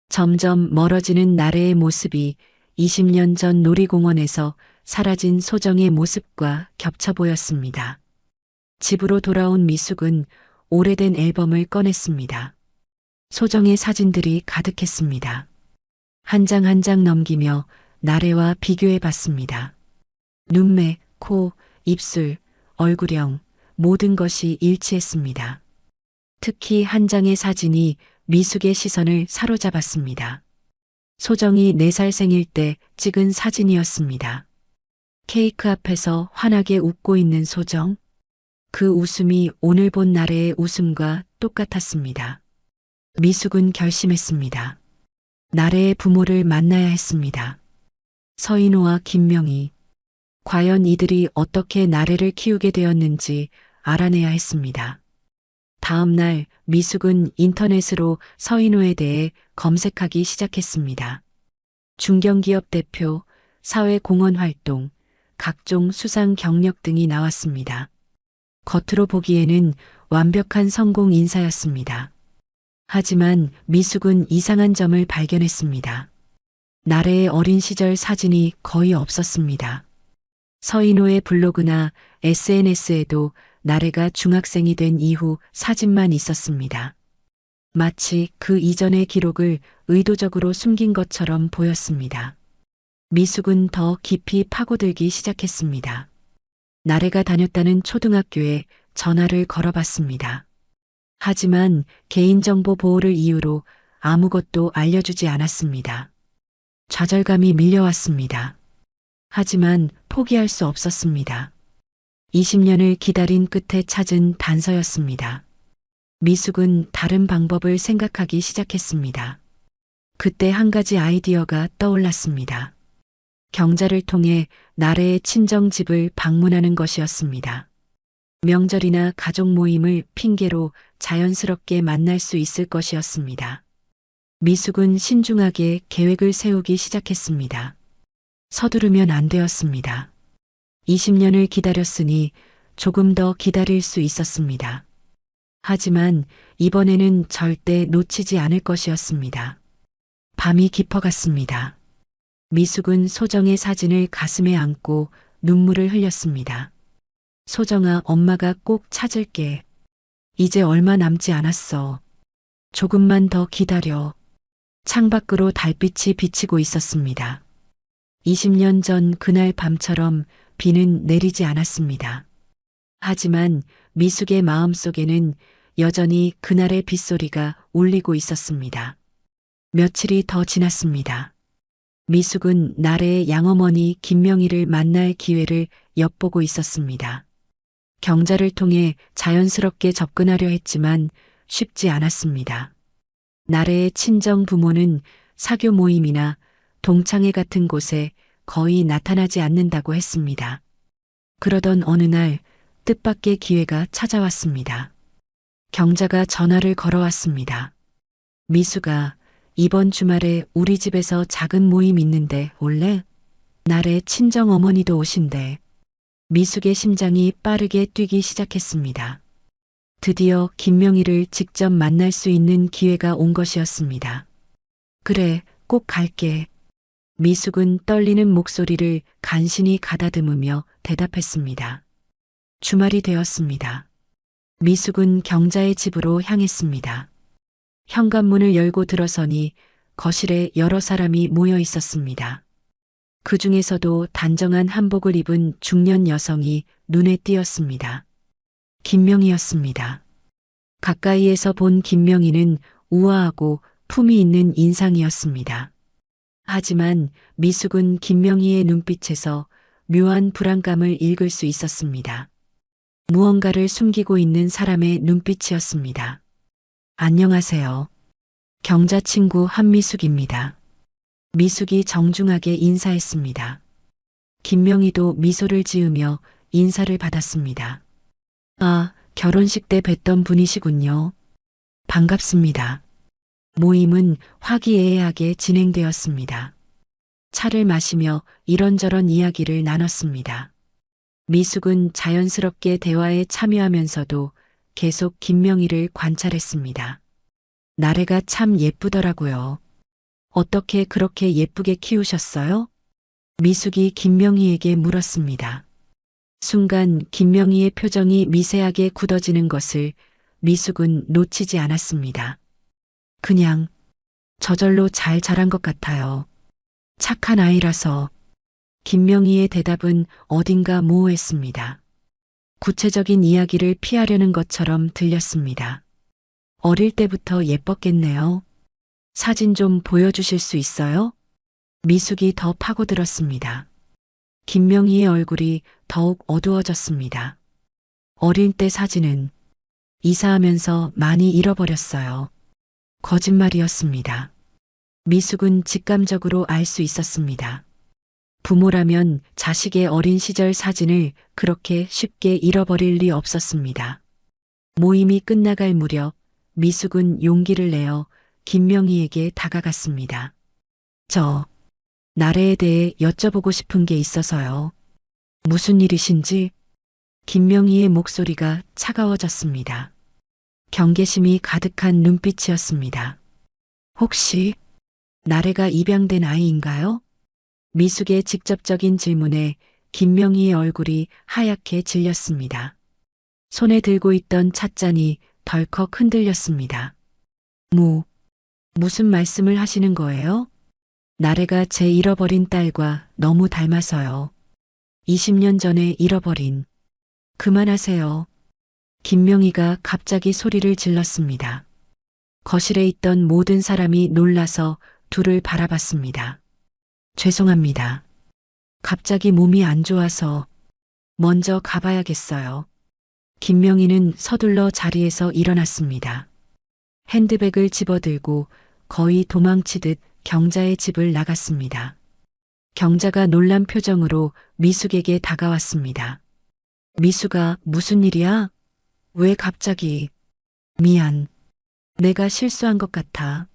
점점 멀어지는 나래의 모습이 20년 전 놀이공원에서 사라진 소정의 모습과 겹쳐 보였습니다. 집으로 돌아온 미숙은 오래된 앨범을 꺼냈습니다. 소정의 사진들이 가득했습니다. 한 장 한 장 넘기며 나래와 비교해 봤습니다. 눈매, 코, 입술, 얼굴형, 모든 것이 일치했습니다. 특히 한 장의 사진이 미숙의 시선을 사로잡았습니다. 소정이 4살 생일 때 찍은 사진이었습니다. 케이크 앞에서 환하게 웃고 있는 소정. 그 웃음이 오늘 본 나래의 웃음과 똑같았습니다. 미숙은 결심했습니다. 나래의 부모를 만나야 했습니다. 서인호와 김명희. 과연 이들이 어떻게 나래를 키우게 되었는지 알아내야 했습니다. 다음 날 미숙은 인터넷으로 서인호에 대해 검색하기 시작했습니다. 중견기업 대표, 사회공헌 활동, 각종 수상 경력 등이 나왔습니다. 겉으로 보기에는 완벽한 성공 인사였습니다. 하지만 미숙은 이상한 점을 발견했습니다. 나래의 어린 시절 사진이 거의 없었습니다. 서인호의 블로그나 SNS에도 나래가 중학생이 된 이후 사진만 있었습니다. 마치 그 이전의 기록을 의도적으로 숨긴 것처럼 보였습니다. 미숙은 더 깊이 파고들기 시작했습니다. 나래가 다녔다는 초등학교에 전화를 걸어봤습니다. 하지만 개인정보 보호를 이유로 아무것도 알려주지 않았습니다. 좌절감이 밀려왔습니다. 하지만 포기할 수 없었습니다. 20년을 기다린 끝에 찾은 단서였습니다. 미숙은 다른 방법을 생각하기 시작했습니다. 그때 한 가지 아이디어가 떠올랐습니다. 경자를 통해 나래의 친정집을 방문하는 것이었습니다. 명절이나 가족 모임을 핑계로 자연스럽게 만날 수 있을 것이었습니다. 미숙은 신중하게 계획을 세우기 시작했습니다. 서두르면 안 되었습니다. 20년을 기다렸으니 조금 더 기다릴 수 있었습니다. 하지만 이번에는 절대 놓치지 않을 것이었습니다. 밤이 깊어갔습니다. 미숙은 소정의 사진을 가슴에 안고 눈물을 흘렸습니다. 소정아, 엄마가 꼭 찾을게. 이제 얼마 남지 않았어. 조금만 더 기다려. 창밖으로 달빛이 비치고 있었습니다. 20년 전 그날 밤처럼 비는 내리지 않았습니다. 하지만 미숙의 마음속에는 여전히 그날의 빗소리가 울리고 있었습니다. 며칠이 더 지났습니다. 미숙은 나래의 양어머니 김명희를 만날 기회를 엿보고 있었습니다. 경자를 통해 자연스럽게 접근하려 했지만 쉽지 않았습니다. 나래의 친정 부모는 사교 모임이나 동창회 같은 곳에 거의 나타나지 않는다고 했습니다. 그러던 어느 날 뜻밖의 기회가 찾아왔습니다. 경자가 전화를 걸어왔습니다. 미숙아, 이번 주말에 우리 집에서 작은 모임 있는데 올래? 나래 친정 어머니도 오신대. 미숙의 심장이 빠르게 뛰기 시작했습니다. 드디어 김명희를 직접 만날 수 있는 기회가 온 것이었습니다. 그래, 꼭 갈게. 미숙은 떨리는 목소리를 간신히 가다듬으며 대답했습니다. 주말이 되었습니다. 미숙은 경자의 집으로 향했습니다. 현관문을 열고 들어서니 거실에 여러 사람이 모여 있었습니다. 그 중에서도 단정한 한복을 입은 중년 여성이 눈에 띄었습니다. 김명희였습니다. 가까이에서 본 김명희는 우아하고 품이 있는 인상이었습니다. 하지만 미숙은 김명희의 눈빛에서 묘한 불안감을 읽을 수 있었습니다. 무언가를 숨기고 있는 사람의 눈빛이었습니다. 안녕하세요. 경자 친구 한미숙입니다. 미숙이 정중하게 인사했습니다. 김명희도 미소를 지으며 인사를 받았습니다. 아, 결혼식 때 뵀던 분이시군요. 반갑습니다. 모임은 화기애애하게 진행되었습니다. 차를 마시며 이런저런 이야기를 나눴습니다. 미숙은 자연스럽게 대화에 참여하면서도 계속 김명희를 관찰했습니다. 나래가 참 예쁘더라고요. 어떻게 그렇게 예쁘게 키우셨어요? 미숙이 김명희에게 물었습니다. 순간 김명희의 표정이 미세하게 굳어지는 것을 미숙은 놓치지 않았습니다. 그냥 저절로 잘 자란 것 같아요. 착한 아이라서. 김명희의 대답은 어딘가 모호했습니다. 구체적인 이야기를 피하려는 것처럼 들렸습니다. 어릴 때부터 예뻤겠네요. 사진 좀 보여주실 수 있어요? 미숙이 더 파고들었습니다. 김명희의 얼굴이 더욱 어두워졌습니다. 어릴 때 사진은 이사하면서 많이 잃어버렸어요. 거짓말이었습니다. 미숙은 직감적으로 알 수 있었습니다. 부모라면 자식의 어린 시절 사진을 그렇게 쉽게 잃어버릴 리 없었습니다. 모임이 끝나갈 무렵 미숙은 용기를 내어 김명희에게 다가갔습니다. 저 나래에 대해 여쭤보고 싶은 게 있어서요. 무슨 일이신지? 김명희의 목소리가 차가워졌습니다. 경계심이 가득한 눈빛이었습니다. 혹시 나래가 입양된 아이인가요? 미숙의 직접적인 질문에 김명희의 얼굴이 하얗게 질렸습니다. 손에 들고 있던 찻잔이 덜컥 흔들렸습니다. 무슨 말씀을 하시는 거예요? 나래가 제 잃어버린 딸과 너무 닮아서요. 20년 전에 잃어버린. 그만하세요. 김명희가 갑자기 소리를 질렀습니다. 거실에 있던 모든 사람이 놀라서 둘을 바라봤습니다. 죄송합니다. 갑자기 몸이 안 좋아서 먼저 가봐야겠어요. 김명희는 서둘러 자리에서 일어났습니다. 핸드백을 집어들고 거의 도망치듯 경자의 집을 나갔습니다. 경자가 놀란 표정으로 미숙에게 다가왔습니다. 미숙아, 무슨 일이야? 왜 갑자기? 미안. 내가 실수한 것 같아.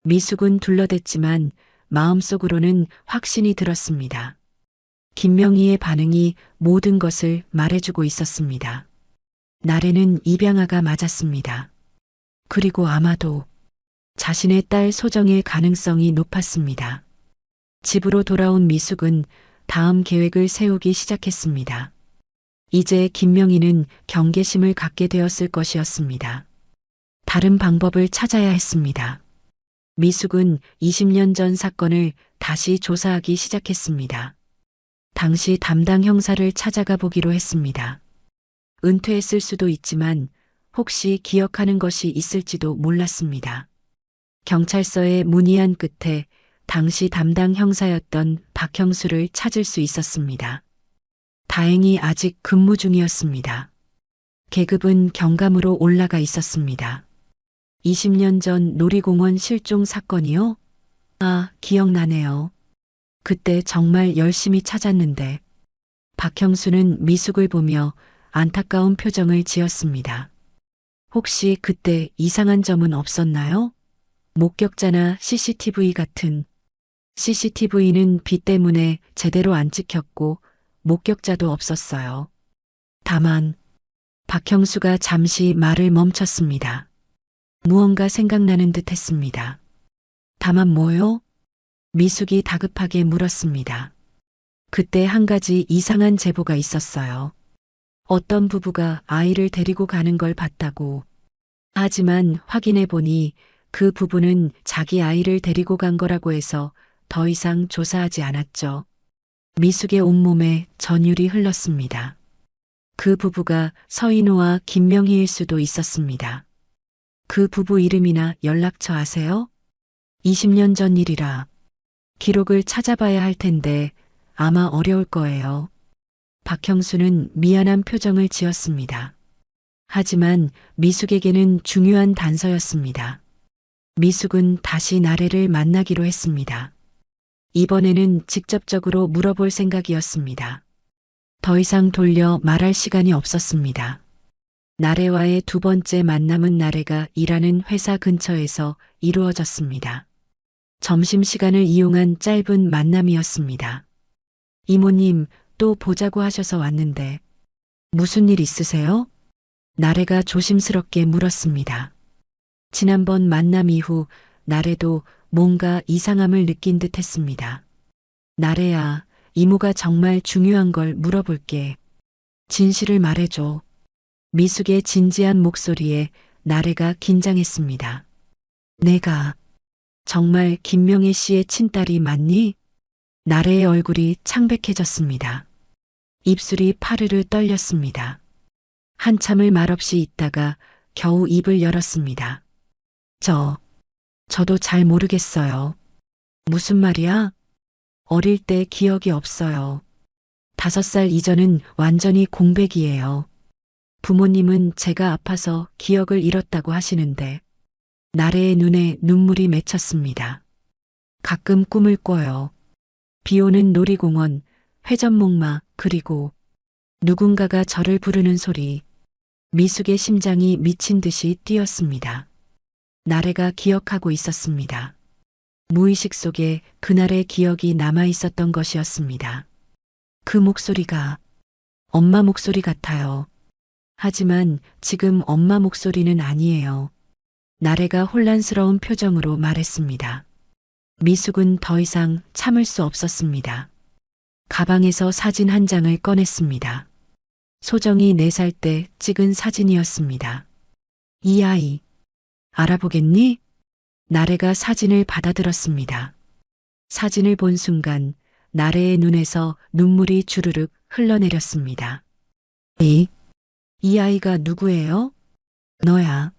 미숙은 둘러댔지만 마음속으로는 확신이 들었습니다. 김명희의 반응이 모든 것을 말해주고 있었습니다. 나래는 입양아가 맞았습니다. 그리고 아마도 자신의 딸 소정일 가능성이 높았습니다. 집으로 돌아온 미숙은 다음 계획을 세우기 시작했습니다. 이제 김명희는 경계심을 갖게 되었을 것이었습니다. 다른 방법을 찾아야 했습니다. 미숙은 20년 전 사건을 다시 조사하기 시작했습니다. 당시 담당 형사를 찾아가 보기로 했습니다. 은퇴했을 수도 있지만 혹시 기억하는 것이 있을지도 몰랐습니다. 경찰서에 문의한 끝에 당시 담당 형사였던 박형수를 찾을 수 있었습니다. 다행히 아직 근무 중이었습니다. 계급은 경감으로 올라가 있었습니다. 20년 전 놀이공원 실종 사건이요? 아, 기억나네요. 그때 정말 열심히 찾았는데. 박형수는 미숙을 보며 안타까운 표정을 지었습니다. 혹시 그때 이상한 점은 없었나요? 목격자나 CCTV 같은. CCTV는 비 때문에 제대로 안 찍혔고 목격자도 없었어요. 다만 박형수가 잠시 말을 멈췄습니다. 무언가 생각나는 듯 했습니다. 다만 뭐요? 미숙이 다급하게 물었습니다. 그때 한 가지 이상한 제보가 있었어요. 어떤 부부가 아이를 데리고 가는 걸 봤다고. 하지만 확인해 보니 그 부부는 자기 아이를 데리고 간 거라고 해서 더 이상 조사하지 않았죠. 미숙의 온몸에 전율이 흘렀습니다. 그 부부가 서인호와 김명희일 수도 있었습니다. 그 부부 이름이나 연락처 아세요? 20년 전 일이라 기록을 찾아봐야 할 텐데 아마 어려울 거예요. 박형수는 미안한 표정을 지었습니다. 하지만 미숙에게는 중요한 단서였습니다. 미숙은 다시 나래를 만나기로 했습니다. 이번에는 직접적으로 물어볼 생각이었습니다. 더 이상 돌려 말할 시간이 없었습니다. 나래와의 두 번째 만남은 나래가 일하는 회사 근처에서 이루어졌습니다. 점심시간을 이용한 짧은 만남이었습니다. 이모님, 또 보자고 하셔서 왔는데 무슨 일 있으세요? 나래가 조심스럽게 물었습니다. 지난번 만남 이후 나래도 뭔가 이상함을 느낀 듯 했습니다. 나래야, 이모가 정말 중요한 걸 물어볼게. 진실을 말해줘. 미숙의 진지한 목소리에 나래가 긴장했습니다. 내가 정말 김명애 씨의 친딸이 맞니? 나래의 얼굴이 창백해졌습니다. 입술이 파르르 떨렸습니다. 한참을 말없이 있다가 겨우 입을 열었습니다. 저도 잘 모르겠어요. 무슨 말이야? 어릴 때 기억이 없어요. 5살 이전은 완전히 공백이에요. 부모님은 제가 아파서 기억을 잃었다고 하시는데 나래의 눈에 눈물이 맺혔습니다. 가끔 꿈을 꿔요. 비 오는 놀이공원, 회전목마, 그리고 누군가가 저를 부르는 소리. 미숙의 심장이 미친 듯이 뛰었습니다. 나래가 기억하고 있었습니다. 무의식 속에 그날의 기억이 남아 있었던 것이었습니다. 그 목소리가 엄마 목소리 같아요. 하지만 지금 엄마 목소리는 아니에요. 나래가 혼란스러운 표정으로 말했습니다. 미숙은 더 이상 참을 수 없었습니다. 가방에서 사진 한 장을 꺼냈습니다. 소정이 4살 때 찍은 사진이었습니다. 이 아이, 알아보겠니? 나래가 사진을 받아들었습니다. 사진을 본 순간 나래의 눈에서 눈물이 주르륵 흘러내렸습니다. 이 아이가 누구예요? 너야.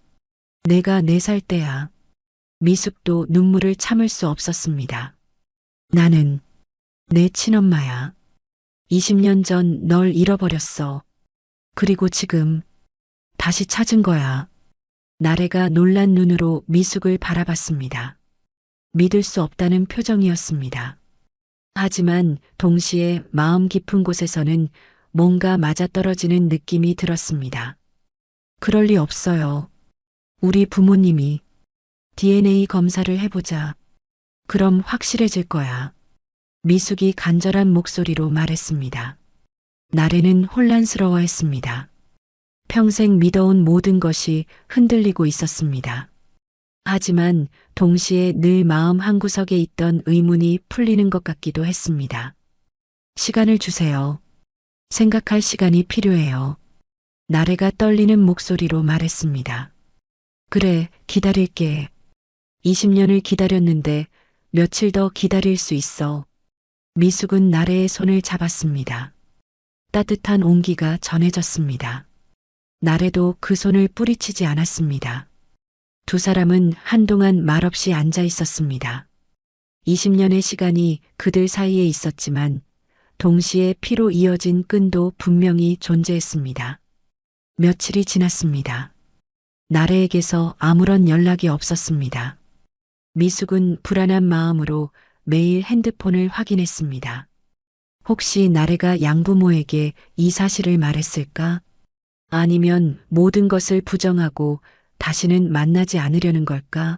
내가 4살 때야. 미숙도 눈물을 참을 수 없었습니다. 나는 내 친엄마야. 20년 전 널 잃어버렸어. 그리고 지금 다시 찾은 거야. 나래가 놀란 눈으로 미숙을 바라봤습니다. 믿을 수 없다는 표정이었습니다. 하지만 동시에 마음 깊은 곳에서는 뭔가 맞아떨어지는 느낌이 들었습니다. 그럴 리 없어요. 우리 부모님이 DNA 검사를 해보자. 그럼 확실해질 거야. 미숙이 간절한 목소리로 말했습니다. 나래는 혼란스러워했습니다. 평생 믿어온 모든 것이 흔들리고 있었습니다. 하지만 동시에 늘 마음 한구석에 있던 의문이 풀리는 것 같기도 했습니다. 시간을 주세요. 생각할 시간이 필요해요. 나래가 떨리는 목소리로 말했습니다. 그래, 기다릴게. 20년을 기다렸는데 며칠 더 기다릴 수 있어. 미숙은 나래의 손을 잡았습니다. 따뜻한 온기가 전해졌습니다. 나래도 그 손을 뿌리치지 않았습니다. 두 사람은 한동안 말없이 앉아 있었습니다. 20년의 시간이 그들 사이에 있었지만 동시에 피로 이어진 끈도 분명히 존재했습니다. 며칠이 지났습니다. 나래에게서 아무런 연락이 없었습니다. 미숙은 불안한 마음으로 매일 핸드폰을 확인했습니다. 혹시 나래가 양부모에게 이 사실을 말했을까? 아니면 모든 것을 부정하고 다시는 만나지 않으려는 걸까?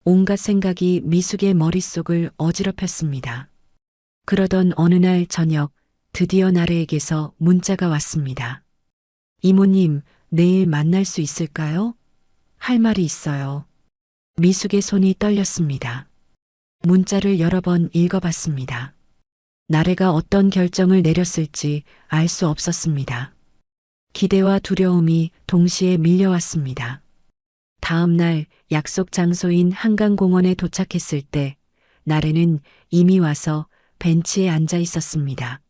온갖 생각이 미숙의 머릿속을 어지럽혔습니다. 그러던 어느 날 저녁 드디어 나래에게서 문자가 왔습니다. 이모님, 내일 만날 수 있을까요? 할 말이 있어요. 미숙의 손이 떨렸습니다. 문자를 여러 번 읽어봤습니다. 나래가 어떤 결정을 내렸을지 알 수 없었습니다. 기대와 두려움이 동시에 밀려왔습니다. 다음 날 약속 장소인 한강공원에 도착했을 때 나래는 이미 와서 벤치에 앉아 있었습니다.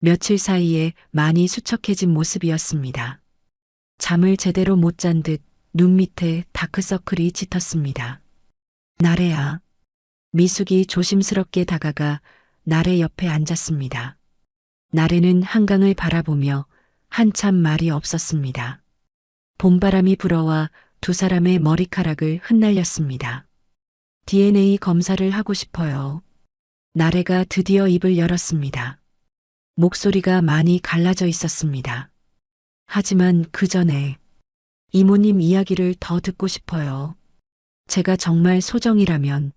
며칠 사이에 많이 수척해진 모습이었습니다. 잠을 제대로 못 잔 듯 눈 밑에 다크서클이 짙었습니다. 나래야. 미숙이 조심스럽게 다가가 나래 옆에 앉았습니다. 나래는 한강을 바라보며 한참 말이 없었습니다. 봄바람이 불어와 두 사람의 머리카락을 흩날렸습니다. DNA 검사를 하고 싶어요. 나래가 드디어 입을 열었습니다. 목소리가 많이 갈라져 있었습니다. 하지만 그 전에 이모님 이야기를 더 듣고 싶어요. 제가 정말 소정이라면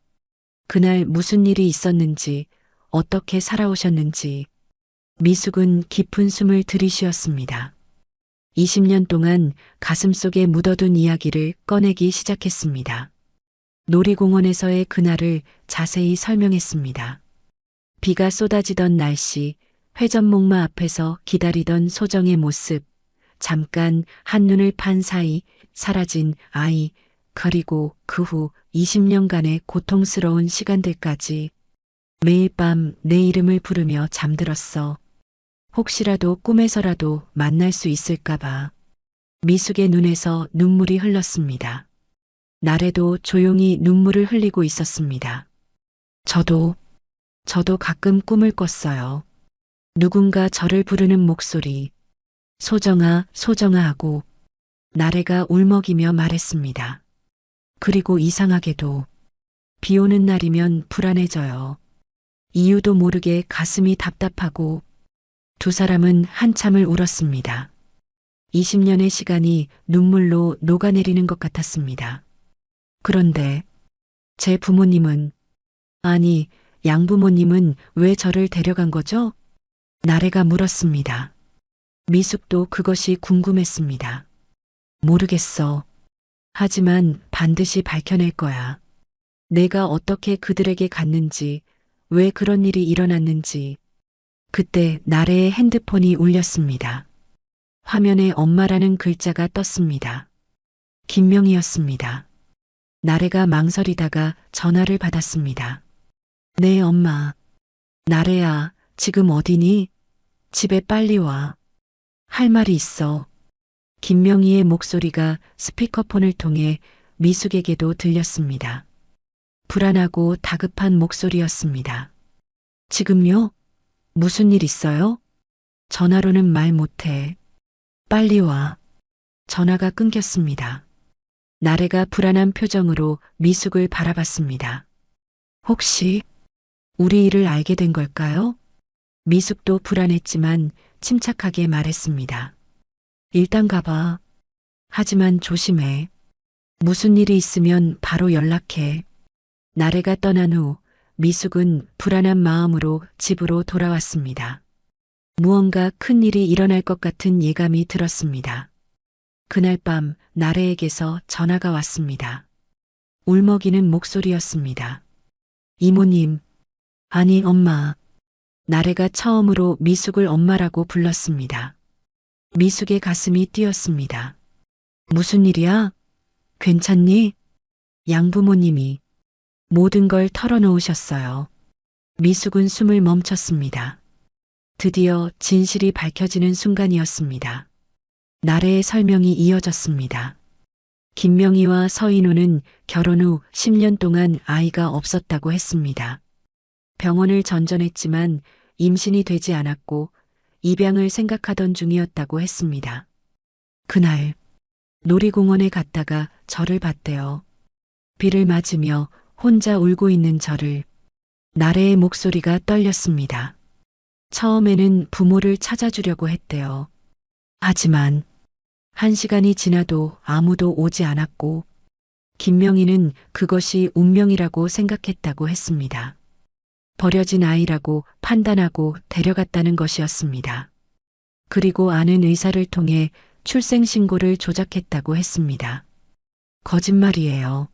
그날 무슨 일이 있었는지, 어떻게 살아오셨는지. 미숙은 깊은 숨을 들이쉬었습니다. 20년 동안 가슴속에 묻어둔 이야기를 꺼내기 시작했습니다. 놀이공원에서의 그날을 자세히 설명했습니다. 비가 쏟아지던 날씨, 회전목마 앞에서 기다리던 소정의 모습, 잠깐 한눈을 판 사이 사라진 아이, 그리고 그 후 20년간의 고통스러운 시간들까지 매일 밤 내 이름을 부르며 잠들었어. 혹시라도 꿈에서라도 만날 수 있을까봐. 미숙의 눈에서 눈물이 흘렀습니다. 나래도 조용히 눈물을 흘리고 있었습니다. 저도 가끔 꿈을 꿨어요. 누군가 저를 부르는 목소리, 소정아, 소정아 하고 나래가 울먹이며 말했습니다. 그리고 이상하게도 비 오는 날이면 불안해져요. 이유도 모르게 가슴이 답답하고 두 사람은 한참을 울었습니다. 20년의 시간이 눈물로 녹아내리는 것 같았습니다. 그런데 제 부모님은, 아니, 양부모님은 왜 저를 데려간 거죠? 나래가 물었습니다. 미숙도 그것이 궁금했습니다. 모르겠어. 하지만 반드시 밝혀낼 거야. 내가 어떻게 그들에게 갔는지, 왜 그런 일이 일어났는지. 그때 나래의 핸드폰이 울렸습니다. 화면에 엄마라는 글자가 떴습니다. 김명희였습니다. 나래가 망설이다가 전화를 받았습니다. 네, 엄마. 나래야, 지금 어디니? 집에 빨리 와. 할 말이 있어. 김명희의 목소리가 스피커폰을 통해 미숙에게도 들렸습니다. 불안하고 다급한 목소리였습니다. 지금요? 무슨 일 있어요? 전화로는 말 못해. 빨리 와. 전화가 끊겼습니다. 나래가 불안한 표정으로 미숙을 바라봤습니다. 혹시 우리 일을 알게 된 걸까요? 미숙도 불안했지만 침착하게 말했습니다. 일단 가봐. 하지만 조심해. 무슨 일이 있으면 바로 연락해. 나래가 떠난 후 미숙은 불안한 마음으로 집으로 돌아왔습니다. 무언가 큰 일이 일어날 것 같은 예감이 들었습니다. 그날 밤 나래에게서 전화가 왔습니다. 울먹이는 목소리였습니다. 이모님, 아니 엄마. 나래가 처음으로 미숙을 엄마라고 불렀습니다. 미숙의 가슴이 뛰었습니다. 무슨 일이야? 괜찮니? 양부모님이 모든 걸 털어놓으셨어요. 미숙은 숨을 멈췄습니다. 드디어 진실이 밝혀지는 순간이었습니다. 나래의 설명이 이어졌습니다. 김명희와 서인호는 결혼 후 10년 동안 아이가 없었다고 했습니다. 병원을 전전했지만 임신이 되지 않았고 입양을 생각하던 중이었다고 했습니다. 그날 놀이공원에 갔다가 저를 봤대요. 비를 맞으며 혼자 울고 있는 저를. 나래의 목소리가 떨렸습니다. 처음에는 부모를 찾아주려고 했대요. 하지만 1시간이 지나도 아무도 오지 않았고 김명희는 그것이 운명이라고 생각했다고 했습니다. 버려진 아이라고 판단하고 데려갔다는 것이었습니다. 그리고 아는 의사를 통해 출생신고를 조작했다고 했습니다. 거짓말이에요.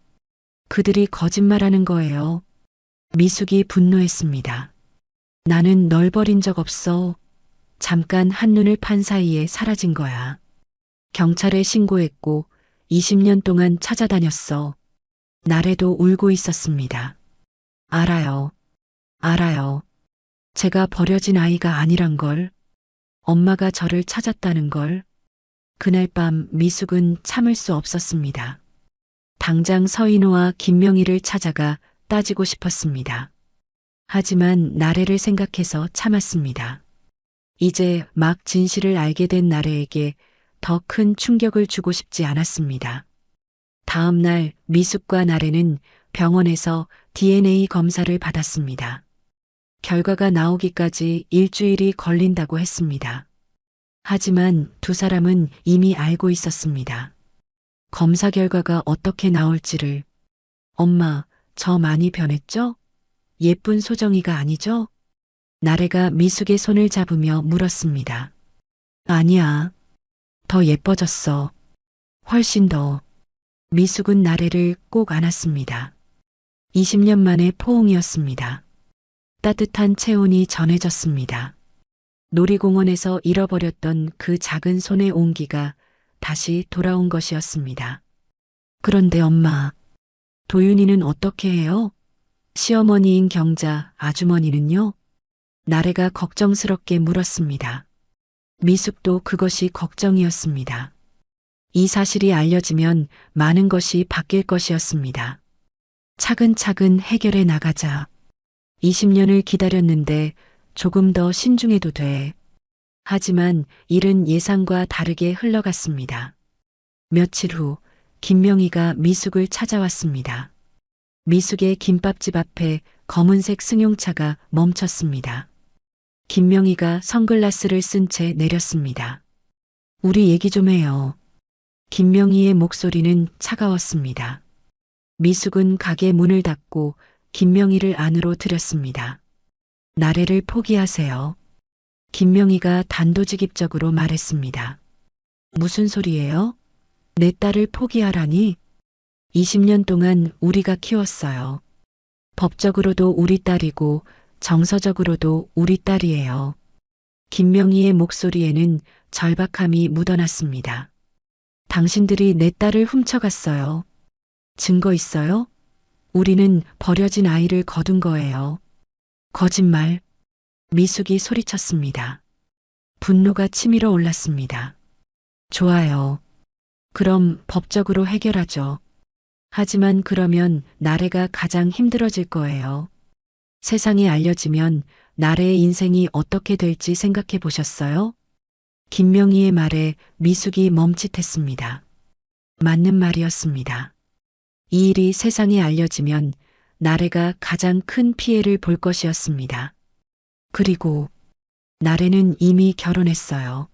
그들이 거짓말하는 거예요. 미숙이 분노했습니다. 나는 널 버린 적 없어. 잠깐 한눈을 판 사이에 사라진 거야. 경찰에 신고했고 20년 동안 찾아다녔어. 나래도 울고 있었습니다. 알아요. 알아요. 제가 버려진 아이가 아니란 걸. 엄마가 저를 찾았다는 걸. 그날 밤 미숙은 참을 수 없었습니다. 당장 서인호와 김명희를 찾아가 따지고 싶었습니다. 하지만 나래를 생각해서 참았습니다. 이제 막 진실을 알게 된 나래에게 더 큰 충격을 주고 싶지 않았습니다. 다음 날 미숙과 나래는 병원에서 DNA 검사를 받았습니다. 결과가 나오기까지 일주일이 걸린다고 했습니다. 하지만 두 사람은 이미 알고 있었습니다. 검사 결과가 어떻게 나올지를. 엄마, 저 많이 변했죠? 예쁜 소정이가 아니죠? 나래가 미숙의 손을 잡으며 물었습니다. 아니야. 더 예뻐졌어. 훨씬 더. 미숙은 나래를 꼭 안았습니다. 20년 만의 포옹이었습니다. 따뜻한 체온이 전해졌습니다. 놀이공원에서 잃어버렸던 그 작은 손의 온기가 다시 돌아온 것이었습니다. 그런데 엄마, 도윤이는 어떻게 해요? 시어머니인 경자, 아주머니는요? 나래가 걱정스럽게 물었습니다. 미숙도 그것이 걱정이었습니다. 이 사실이 알려지면 많은 것이 바뀔 것이었습니다. 차근차근 해결해 나가자. 20년을 기다렸는데 조금 더 신중해도 돼. 하지만 일은 예상과 다르게 흘러갔습니다. 며칠 후 김명희가 미숙을 찾아왔습니다. 미숙의 김밥집 앞에 검은색 승용차가 멈췄습니다. 김명희가 선글라스를 쓴 채 내렸습니다. 우리 얘기 좀 해요. 김명희의 목소리는 차가웠습니다. 미숙은 가게 문을 닫고 김명희를 안으로 들였습니다. 나래를 포기하세요. 김명희가 단도직입적으로 말했습니다. 무슨 소리예요? 내 딸을 포기하라니? 20년 동안 우리가 키웠어요. 법적으로도 우리 딸이고 정서적으로도 우리 딸이에요. 김명희의 목소리에는 절박함이 묻어났습니다. 당신들이 내 딸을 훔쳐갔어요. 증거 있어요? 우리는 버려진 아이를 거둔 거예요. 거짓말. 미숙이 소리쳤습니다. 분노가 치밀어 올랐습니다. 좋아요. 그럼 법적으로 해결하죠. 하지만 그러면 나래가 가장 힘들어질 거예요. 세상에 알려지면 나래의 인생이 어떻게 될지 생각해 보셨어요? 김명희의 말에 미숙이 멈칫했습니다. 맞는 말이었습니다. 이 일이 세상에 알려지면 나래가 가장 큰 피해를 볼 것이었습니다. 그리고 나래는 이미 결혼했어요.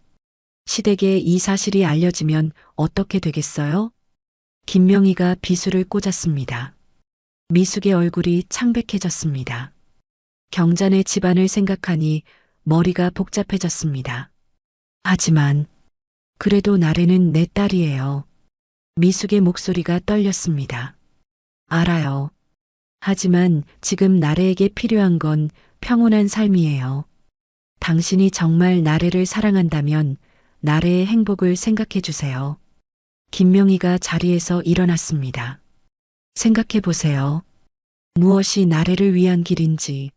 시댁에 이 사실이 알려지면 어떻게 되겠어요? 김명희가 비수를 꽂았습니다. 미숙의 얼굴이 창백해졌습니다. 경자네 집안을 생각하니 머리가 복잡해졌습니다. 하지만 그래도 나래는 내 딸이에요. 미숙의 목소리가 떨렸습니다. 알아요. 하지만 지금 나래에게 필요한 건 평온한 삶이에요. 당신이 정말 나래를 사랑한다면 나래의 행복을 생각해 주세요. 김명희가 자리에서 일어났습니다. 생각해 보세요. 무엇이 나래를 위한 길인지.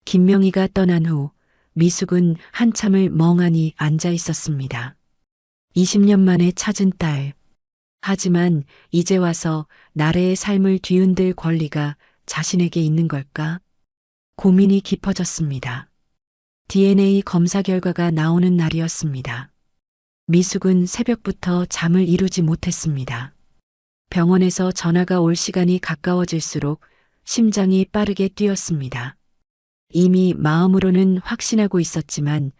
김명희가 떠난 후 미숙은 한참을 멍하니 앉아 있었습니다. 20년 만에 찾은 딸. 하지만 이제 와서 나래의 삶을 뒤흔들 권리가 자신에게 있는 걸까? 고민이 깊어졌습니다. DNA 검사 결과가 나오는 날이었습니다. 미숙은 새벽부터 잠을 이루지 못했습니다. 병원에서 전화가 올 시간이 가까워질수록 심장이 빠르게 뛰었습니다. 이미 마음으로는 확신하고 있었지만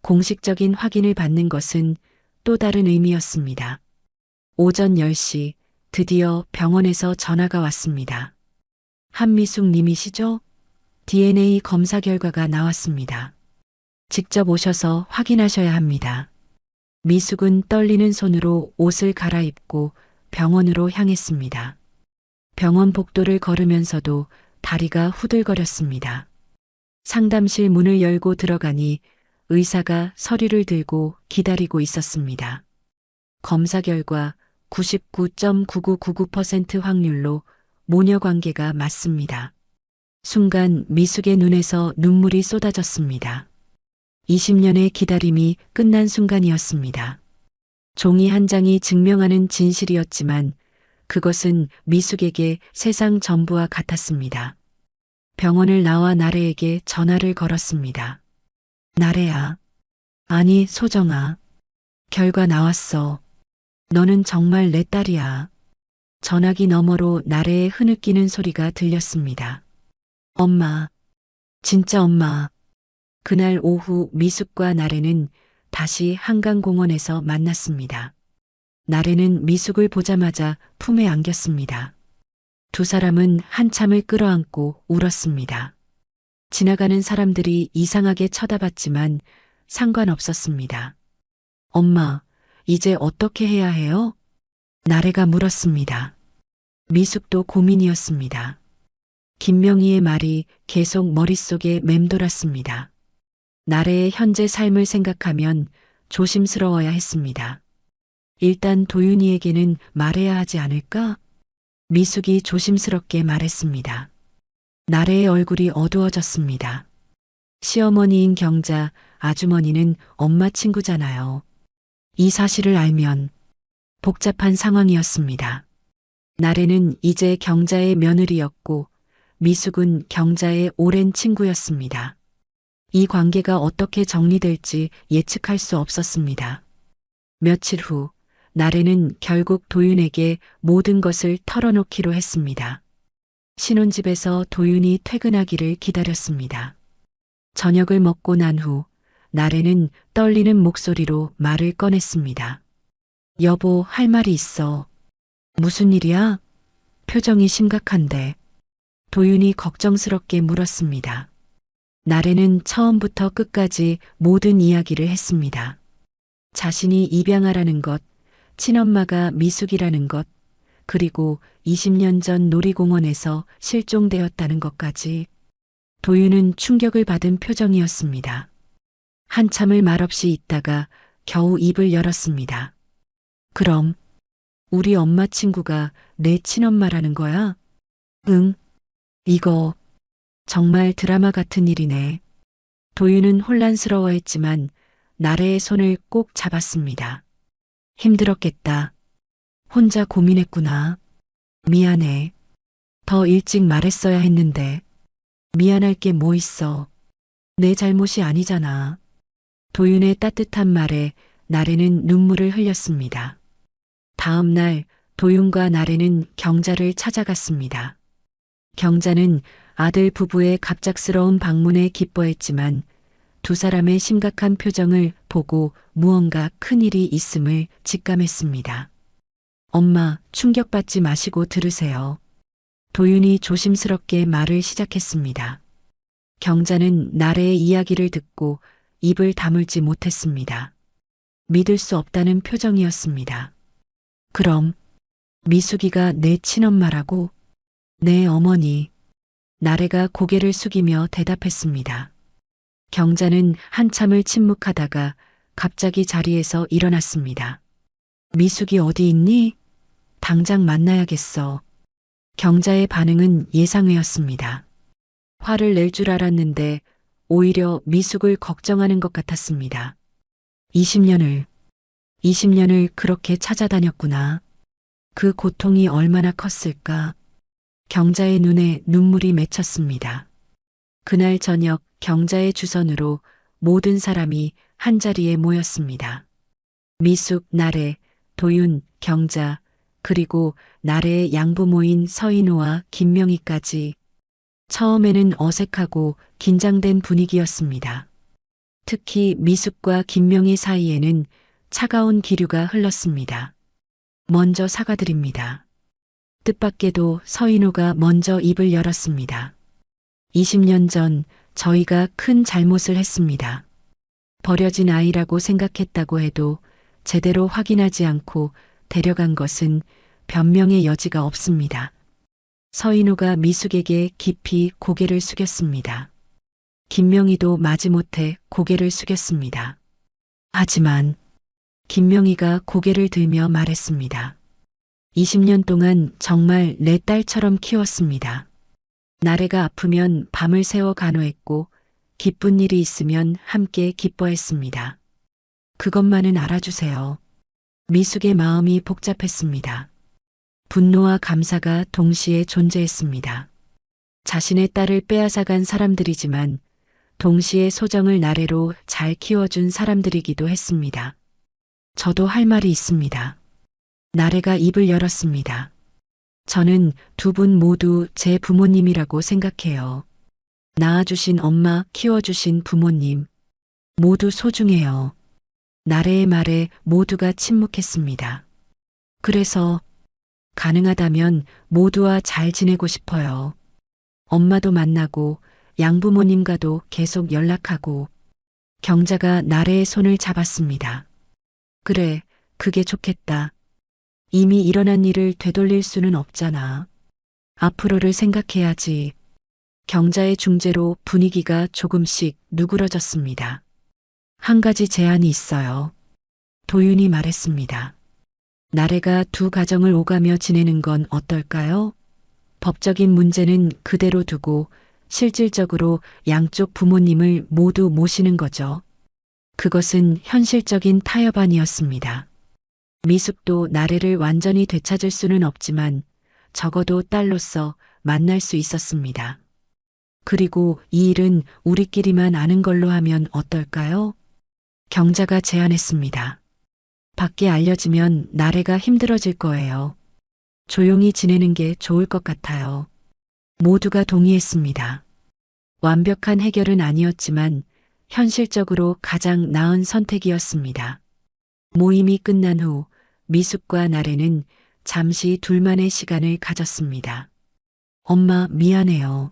공식적인 확인을 받는 것은 또 다른 의미였습니다. 오전 10시 드디어 병원에서 전화가 왔습니다. 한미숙 님이시죠? DNA 검사 결과가 나왔습니다. 직접 오셔서 확인하셔야 합니다. 미숙은 떨리는 손으로 옷을 갈아입고 병원으로 향했습니다. 병원 복도를 걸으면서도 다리가 후들거렸습니다. 상담실 문을 열고 들어가니 의사가 서류를 들고 기다리고 있었습니다. 검사 결과 99.9999% 확률로 모녀 관계가 맞습니다. 순간 미숙의 눈에서 눈물이 쏟아졌습니다. 20년의 기다림이 끝난 순간이었습니다. 종이 한 장이 증명하는 진실이었지만 그것은 미숙에게 세상 전부와 같았습니다. 병원을 나와 나래에게 전화를 걸었습니다. 나래야. 아니, 소정아. 결과 나왔어. 너는 정말 내 딸이야. 전화기 너머로 나래의 흐느끼는 소리가 들렸습니다. 엄마. 진짜 엄마. 그날 오후 미숙과 나래는 다시 한강공원에서 만났습니다. 나래는 미숙을 보자마자 품에 안겼습니다. 두 사람은 한참을 끌어안고 울었습니다. 지나가는 사람들이 이상하게 쳐다봤지만 상관없었습니다. 엄마, 이제 어떻게 해야 해요? 나래가 물었습니다. 미숙도 고민이었습니다. 김명희의 말이 계속 머릿속에 맴돌았습니다. 나래의 현재 삶을 생각하면 조심스러워야 했습니다. 일단 도윤이에게는 말해야 하지 않을까? 미숙이 조심스럽게 말했습니다. 나래의 얼굴이 어두워졌습니다. 시어머니인 경자, 아주머니는 엄마 친구잖아요. 이 사실을 알면 복잡한 상황이었습니다. 나래는 이제 경자의 며느리였고 미숙은 경자의 오랜 친구였습니다. 이 관계가 어떻게 정리될지 예측할 수 없었습니다. 며칠 후 나래는 결국 도윤에게 모든 것을 털어놓기로 했습니다. 신혼집에서 도윤이 퇴근하기를 기다렸습니다. 저녁을 먹고 난 후 나래는 떨리는 목소리로 말을 꺼냈습니다. 여보, 할 말이 있어. 무슨 일이야? 표정이 심각한데. 도윤이 걱정스럽게 물었습니다. 나래는 처음부터 끝까지 모든 이야기를 했습니다. 자신이 입양하라는 것, 친엄마가 미숙이라는 것, 그리고 20년 전 놀이공원에서 실종되었다는 것까지. 도윤은 충격을 받은 표정이었습니다. 한참을 말없이 있다가 겨우 입을 열었습니다. 그럼 우리 엄마 친구가 내 친엄마라는 거야? 응. 이거 정말 드라마 같은 일이네. 도윤은 혼란스러워했지만 나래의 손을 꼭 잡았습니다. 힘들었겠다. 혼자 고민했구나. 미안해. 더 일찍 말했어야 했는데. 미안할 게 뭐 있어. 내 잘못이 아니잖아. 도윤의 따뜻한 말에 나래는 눈물을 흘렸습니다. 다음 날 도윤과 나래는 경자를 찾아갔습니다. 경자는 아들 부부의 갑작스러운 방문에 기뻐했지만 두 사람의 심각한 표정을 보고 무언가 큰일이 있음을 직감했습니다. 엄마, 충격받지 마시고 들으세요. 도윤이 조심스럽게 말을 시작했습니다. 경자는 나래의 이야기를 듣고 입을 다물지 못했습니다. 믿을 수 없다는 표정이었습니다. 그럼 미숙이가 내 친엄마라고? 내 어머니. 나래가 고개를 숙이며 대답했습니다. 경자는 한참을 침묵하다가 갑자기 자리에서 일어났습니다. 미숙이 어디 있니? 당장 만나야겠어. 경자의 반응은 예상외였습니다. 화를 낼 줄 알았는데 오히려 미숙을 걱정하는 것 같았습니다. 20년을 그렇게 찾아다녔구나. 그 고통이 얼마나 컸을까. 경자의 눈에 눈물이 맺혔습니다. 그날 저녁 경자의 주선으로 모든 사람이 한자리에 모였습니다. 미숙, 나래, 도윤, 경자, 그리고 나래의 양부모인 서인호와 김명희까지. 처음에는 어색하고 긴장된 분위기였습니다. 특히 미숙과 김명희 사이에는 차가운 기류가 흘렀습니다. 먼저 사과드립니다. 뜻밖에도 서인호가 먼저 입을 열었습니다. 20년 전 저희가 큰 잘못을 했습니다. 버려진 아이라고 생각했다고 해도 제대로 확인하지 않고 데려간 것은 변명의 여지가 없습니다. 서인호가 미숙에게 깊이 고개를 숙였습니다. 김명희도 마지못해 고개를 숙였습니다. 하지만 김명희가 고개를 들며 말했습니다. 20년 동안 정말 내 딸처럼 키웠습니다. 나래가 아프면 밤을 새워 간호했고 기쁜 일이 있으면 함께 기뻐했습니다. 그것만은 알아주세요. 미숙의 마음이 복잡했습니다. 분노와 감사가 동시에 존재했습니다. 자신의 딸을 빼앗아간 사람들이지만 동시에 소정을 나래로 잘 키워준 사람들이기도 했습니다. 저도 할 말이 있습니다. 나래가 입을 열었습니다. 저는 두 분 모두 제 부모님이라고 생각해요. 낳아주신 엄마, 키워주신 부모님, 모두 소중해요. 나래의 말에 모두가 침묵했습니다. 그래서 가능하다면 모두와 잘 지내고 싶어요. 엄마도 만나고 양부모님과도 계속 연락하고. 경자가 나래의 손을 잡았습니다. 그래, 그게 좋겠다. 이미 일어난 일을 되돌릴 수는 없잖아. 앞으로를 생각해야지. 경자의 중재로 분위기가 조금씩 누그러졌습니다. 한 가지 제안이 있어요. 도윤이 말했습니다. 나래가 두 가정을 오가며 지내는 건 어떨까요? 법적인 문제는 그대로 두고 실질적으로 양쪽 부모님을 모두 모시는 거죠. 그것은 현실적인 타협안이었습니다. 미숙도 나래를 완전히 되찾을 수는 없지만 적어도 딸로서 만날 수 있었습니다. 그리고 이 일은 우리끼리만 아는 걸로 하면 어떨까요? 경자가 제안했습니다. 밖에 알려지면 나래가 힘들어질 거예요. 조용히 지내는 게 좋을 것 같아요. 모두가 동의했습니다. 완벽한 해결은 아니었지만 현실적으로 가장 나은 선택이었습니다. 모임이 끝난 후 미숙과 나래는 잠시 둘만의 시간을 가졌습니다. 엄마, 미안해요.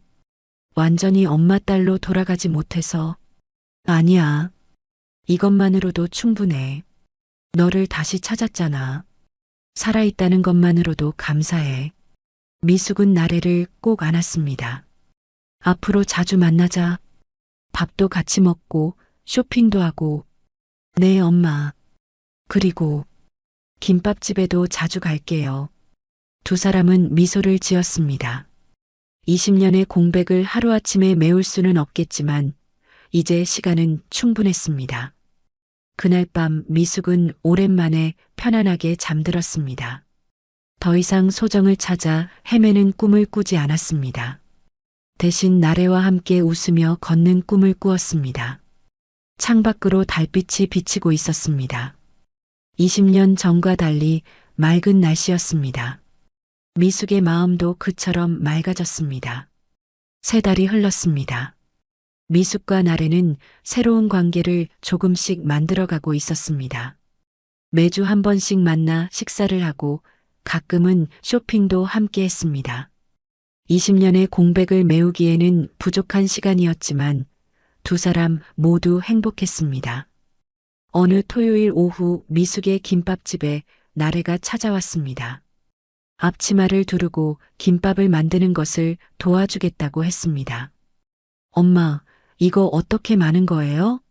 완전히 엄마 딸로 돌아가지 못해서. 아니야. 이것만으로도 충분해. 너를 다시 찾았잖아. 살아있다는 것만으로도 감사해. 미숙은 나래를 꼭 안았습니다. 앞으로 자주 만나자. 밥도 같이 먹고 쇼핑도 하고. 네, 엄마. 그리고 김밥집에도 자주 갈게요. 두 사람은 미소를 지었습니다. 20년의 공백을 하루아침에 메울 수는 없겠지만 이제 시간은 충분했습니다. 그날 밤 미숙은 오랜만에 편안하게 잠들었습니다. 더 이상 소정을 찾아 헤매는 꿈을 꾸지 않았습니다. 대신 나래와 함께 웃으며 걷는 꿈을 꾸었습니다. 창밖으로 달빛이 비치고 있었습니다. 20년 전과 달리 맑은 날씨였습니다. 미숙의 마음도 그처럼 맑아졌습니다. 세 달이 흘렀습니다. 미숙과 나래는 새로운 관계를 조금씩 만들어가고 있었습니다. 매주 한 번씩 만나 식사를 하고 가끔은 쇼핑도 함께 했습니다. 20년의 공백을 메우기에는 부족한 시간이었지만 두 사람 모두 행복했습니다. 어느 토요일 오후 미숙의 김밥집에 나래가 찾아왔습니다. 앞치마를 두르고 김밥을 만드는 것을 도와주겠다고 했습니다. 엄마, 이거 어떻게 마는 거예요?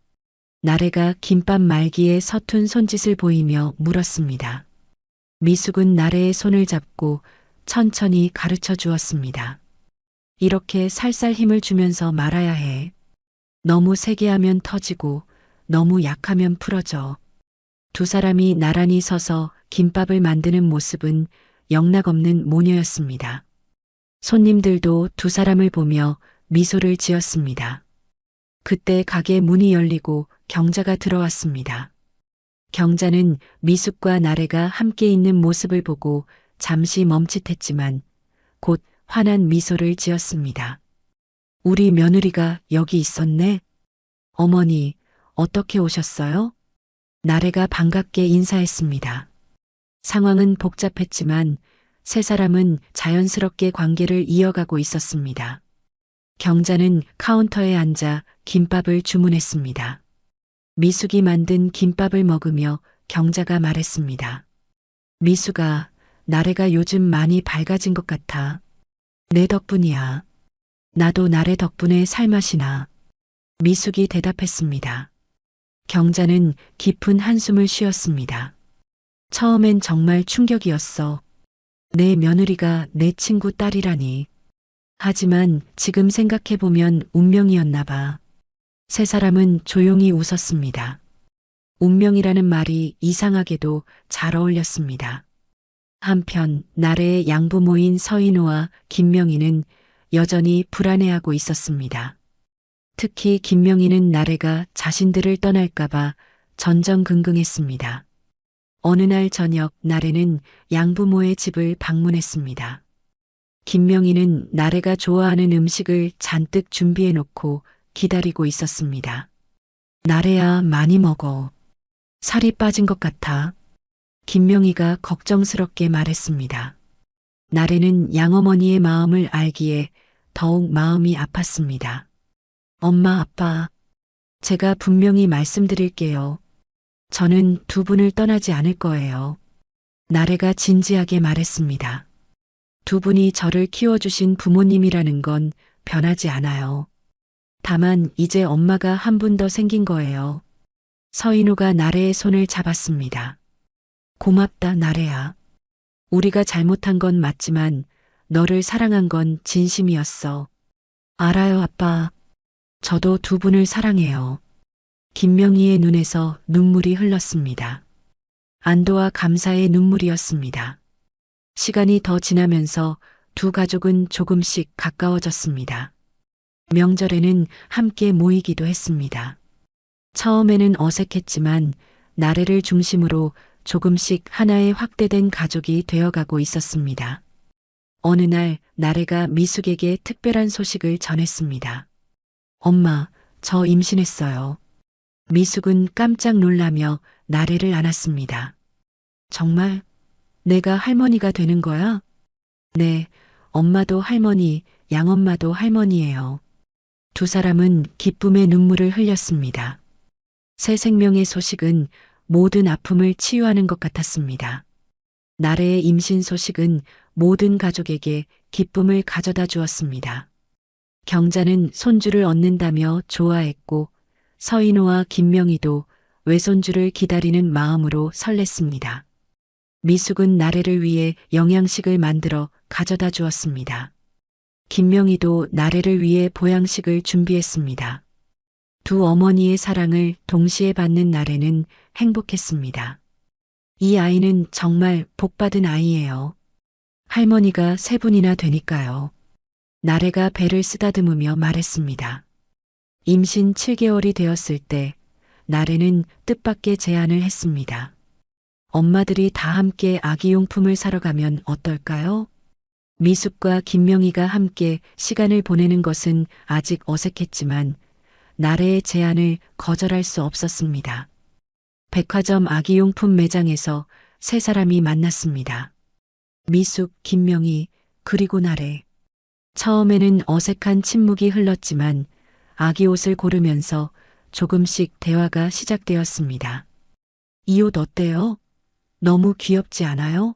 나래가 김밥 말기에 서툰 손짓을 보이며 물었습니다. 미숙은 나래의 손을 잡고 천천히 가르쳐 주었습니다. 이렇게 살살 힘을 주면서 말아야 해. 너무 세게 하면 터지고 너무 약하면 풀어져. 두 사람이 나란히 서서 김밥을 만드는 모습은 영락없는 모녀였습니다. 손님들도 두 사람을 보며 미소를 지었습니다. 그때 가게 문이 열리고 경자가 들어왔습니다. 경자는 미숙과 나래가 함께 있는 모습을 보고 잠시 멈칫했지만 곧 환한 미소를 지었습니다. 우리 며느리가 여기 있었네? 어머니, 어떻게 오셨어요? 나래가 반갑게 인사했습니다. 상황은 복잡했지만 세 사람은 자연스럽게 관계를 이어가고 있었습니다. 경자는 카운터에 앉아 김밥을 주문했습니다. 미숙이 만든 김밥을 먹으며 경자가 말했습니다. 미숙아, 나래가 요즘 많이 밝아진 것 같아. 내 덕분이야. 나도 나래 덕분에 살맛이 나. 미숙이 대답했습니다. 경자는 깊은 한숨을 쉬었습니다. 처음엔 정말 충격이었어. 내 며느리가 내 친구 딸이라니. 하지만 지금 생각해보면 운명이었나 봐. 세 사람은 조용히 웃었습니다. 운명이라는 말이 이상하게도 잘 어울렸습니다. 한편 나래의 양부모인 서인호와 김명희는 여전히 불안해하고 있었습니다. 특히 김명희는 나래가 자신들을 떠날까봐 전전긍긍했습니다. 어느 날 저녁 나래는 양부모의 집을 방문했습니다. 김명희는 나래가 좋아하는 음식을 잔뜩 준비해 놓고 기다리고 있었습니다. 나래야, 많이 먹어. 살이 빠진 것 같아. 김명희가 걱정스럽게 말했습니다. 나래는 양어머니의 마음을 알기에 더욱 마음이 아팠습니다. 엄마, 아빠, 제가 분명히 말씀드릴게요. 저는 두 분을 떠나지 않을 거예요. 나래가 진지하게 말했습니다. 두 분이 저를 키워주신 부모님이라는 건 변하지 않아요. 다만 이제 엄마가 한 분 더 생긴 거예요. 서인호가 나래의 손을 잡았습니다. 고맙다, 나래야. 우리가 잘못한 건 맞지만 너를 사랑한 건 진심이었어. 알아요, 아빠. 저도 두 분을 사랑해요. 김명희의 눈에서 눈물이 흘렀습니다. 안도와 감사의 눈물이었습니다. 시간이 더 지나면서 두 가족은 조금씩 가까워졌습니다. 명절에는 함께 모이기도 했습니다. 처음에는 어색했지만 나래를 중심으로 조금씩 하나의 확대된 가족이 되어가고 있었습니다. 어느 날 나래가 미숙에게 특별한 소식을 전했습니다. 엄마, 저 임신했어요. 미숙은 깜짝 놀라며 나래를 안았습니다. 정말? 내가 할머니가 되는 거야? 네, 엄마도 할머니, 양엄마도 할머니예요. 두 사람은 기쁨의 눈물을 흘렸습니다. 새 생명의 소식은 모든 아픔을 치유하는 것 같았습니다. 나래의 임신 소식은 모든 가족에게 기쁨을 가져다 주었습니다. 경자는 손주를 얻는다며 좋아했고 서인호와 김명희도 외손주를 기다리는 마음으로 설렜습니다. 미숙은 나래를 위해 영양식을 만들어 가져다 주었습니다. 김명희도 나래를 위해 보양식을 준비했습니다. 두 어머니의 사랑을 동시에 받는 나래는 행복했습니다. 이 아이는 정말 복받은 아이예요. 할머니가 세 분이나 되니까요. 나래가 배를 쓰다듬으며 말했습니다. 임신 7개월이 되었을 때 나래는 뜻밖의 제안을 했습니다. 엄마들이 다 함께 아기용품을 사러 가면 어떨까요? 미숙과 김명희가 함께 시간을 보내는 것은 아직 어색했지만 나래의 제안을 거절할 수 없었습니다. 백화점 아기용품 매장에서 세 사람이 만났습니다. 미숙, 김명희, 그리고 나래. 처음에는 어색한 침묵이 흘렀지만 아기 옷을 고르면서 조금씩 대화가 시작되었습니다. 이 옷 어때요? 너무 귀엽지 않아요?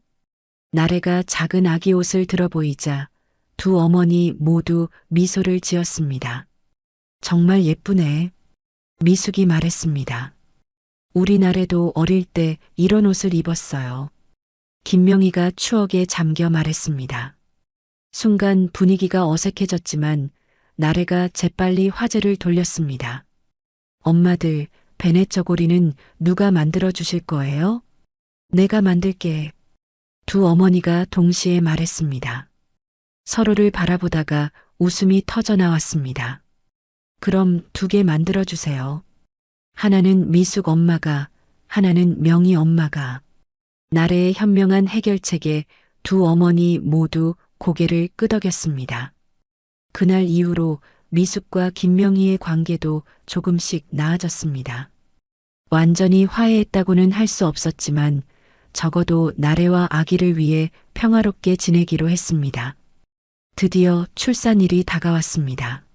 나래가 작은 아기 옷을 들어 보이자 두 어머니 모두 미소를 지었습니다. 정말 예쁘네. 미숙이 말했습니다. 우리 나래도 어릴 때 이런 옷을 입었어요. 김명희가 추억에 잠겨 말했습니다. 순간 분위기가 어색해졌지만 나래가 재빨리 화제를 돌렸습니다. 엄마들, 베넷 저고리는 누가 만들어 주실 거예요? 내가 만들게. 두 어머니가 동시에 말했습니다. 서로를 바라보다가 웃음이 터져 나왔습니다. 그럼 2개 만들어 주세요. 하나는 미숙 엄마가, 하나는 명희 엄마가. 나래의 현명한 해결책에 두 어머니 모두 고개를 끄덕였습니다. 그날 이후로 미숙과 김명희의 관계도 조금씩 나아졌습니다. 완전히 화해했다고는 할 수 없었지만 적어도 나래와 아기를 위해 평화롭게 지내기로 했습니다. 드디어 출산일이 다가왔습니다.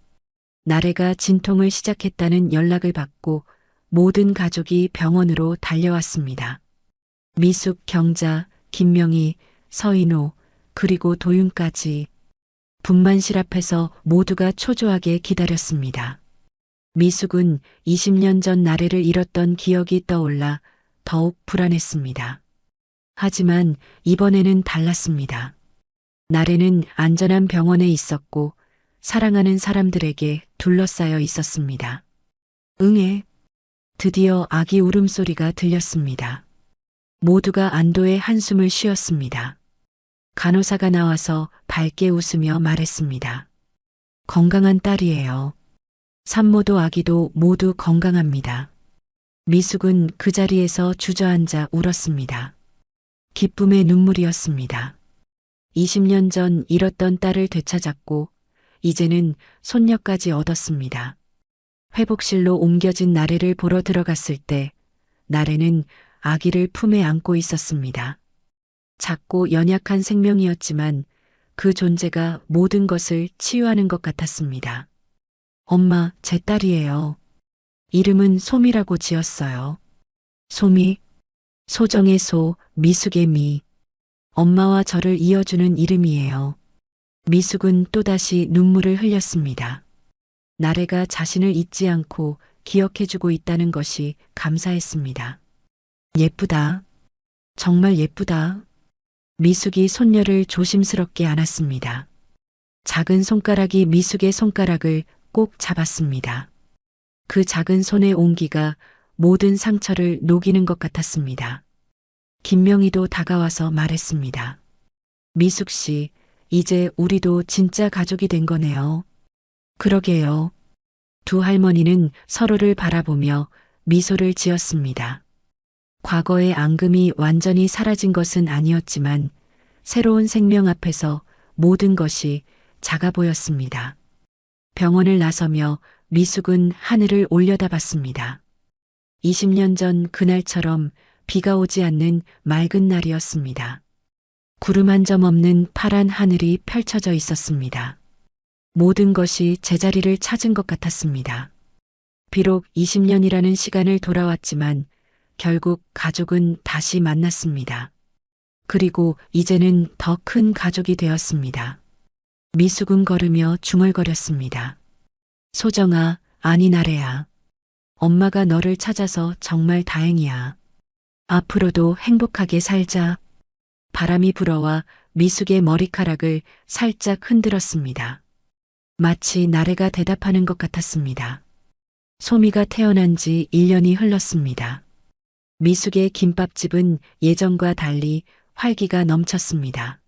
나래가 진통을 시작했다는 연락을 받고 모든 가족이 병원으로 달려왔습니다. 미숙, 경자, 김명희, 서인호, 그리고 도윤까지. 분만실 앞에서 모두가 초조하게 기다렸습니다. 미숙은 20년 전 나래를 잃었던 기억이 떠올라 더욱 불안했습니다. 하지만 이번에는 달랐습니다. 나래는 안전한 병원에 있었고 사랑하는 사람들에게 둘러싸여 있었습니다. 응애. 드디어 아기 울음소리가 들렸습니다. 모두가 안도의 한숨을 쉬었습니다. 간호사가 나와서 밝게 웃으며 말했습니다. 건강한 딸이에요. 산모도 아기도 모두 건강합니다. 미숙은 그 자리에서 주저앉아 울었습니다. 기쁨의 눈물이었습니다. 20년 전 잃었던 딸을 되찾았고 이제는 손녀까지 얻었습니다. 회복실로 옮겨진 나래를 보러 들어갔을 때 나래는 아기를 품에 안고 있었습니다. 작고 연약한 생명이었지만 그 존재가 모든 것을 치유하는 것 같았습니다. 엄마, 제 딸이에요. 이름은 솜이라고 지었어요. 소미, 소정의 소, 미숙의 미. 엄마와 저를 이어주는 이름이에요. 미숙은 또다시 눈물을 흘렸습니다. 나래가 자신을 잊지 않고 기억해주고 있다는 것이 감사했습니다. 예쁘다. 정말 예쁘다. 미숙이 손녀를 조심스럽게 안았습니다. 작은 손가락이 미숙의 손가락을 꼭 잡았습니다. 그 작은 손의 온기가 모든 상처를 녹이는 것 같았습니다. 김명희도 다가와서 말했습니다. 미숙 씨, 이제 우리도 진짜 가족이 된 거네요. 그러게요. 두 할머니는 서로를 바라보며 미소를 지었습니다. 과거의 앙금이 완전히 사라진 것은 아니었지만 새로운 생명 앞에서 모든 것이 작아 보였습니다. 병원을 나서며 미숙은 하늘을 올려다봤습니다. 20년 전 그날처럼 비가 오지 않는 맑은 날이었습니다. 구름 한 점 없는 파란 하늘이 펼쳐져 있었습니다. 모든 것이 제자리를 찾은 것 같았습니다. 비록 20년이라는 시간을 돌아왔지만 결국 가족은 다시 만났습니다. 그리고 이제는 더 큰 가족이 되었습니다. 미숙은 걸으며 중얼거렸습니다. 소정아, 아니 나래야. 엄마가 너를 찾아서 정말 다행이야. 앞으로도 행복하게 살자. 바람이 불어와 미숙의 머리카락을 살짝 흔들었습니다. 마치 나래가 대답하는 것 같았습니다. 소미가 태어난 지 1년이 흘렀습니다. 미숙의 김밥집은 예전과 달리 활기가 넘쳤습니다.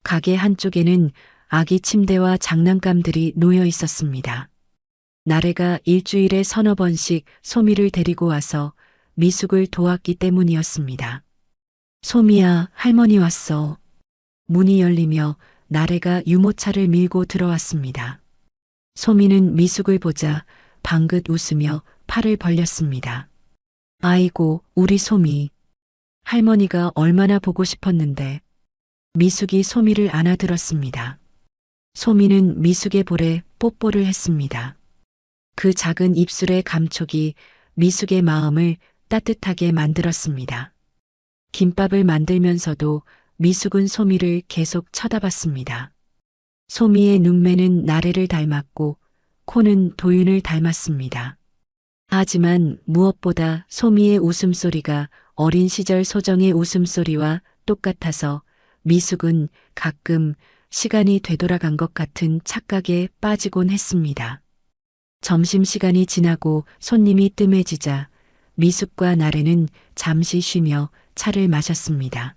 가게 한쪽에는 아기 침대와 장난감들이 놓여 있었습니다. 나래가 일주일에 서너 번씩 소미를 데리고 와서 미숙을 도왔기 때문이었습니다. 소미야, 할머니 왔어. 문이 열리며 나래가 유모차를 밀고 들어왔습니다. 소미는 미숙을 보자 방긋 웃으며 팔을 벌렸습니다. 아이고, 우리 소미. 할머니가 얼마나 보고 싶었는데. 미숙이 소미를 안아들었습니다. 소미는 미숙의 볼에 뽀뽀를 했습니다. 그 작은 입술의 감촉이 미숙의 마음을 따뜻하게 만들었습니다. 김밥을 만들면서도 미숙은 소미를 계속 쳐다봤습니다. 소미의 눈매는 나래를 닮았고 코는 도윤을 닮았습니다. 하지만 무엇보다 소미의 웃음소리가 어린 시절 소정의 웃음소리와 똑같아서 미숙은 가끔 시간이 되돌아간 것 같은 착각에 빠지곤 했습니다. 점심시간이 지나고 손님이 뜸해지자 미숙과 나래는 잠시 쉬며 차를 마셨습니다.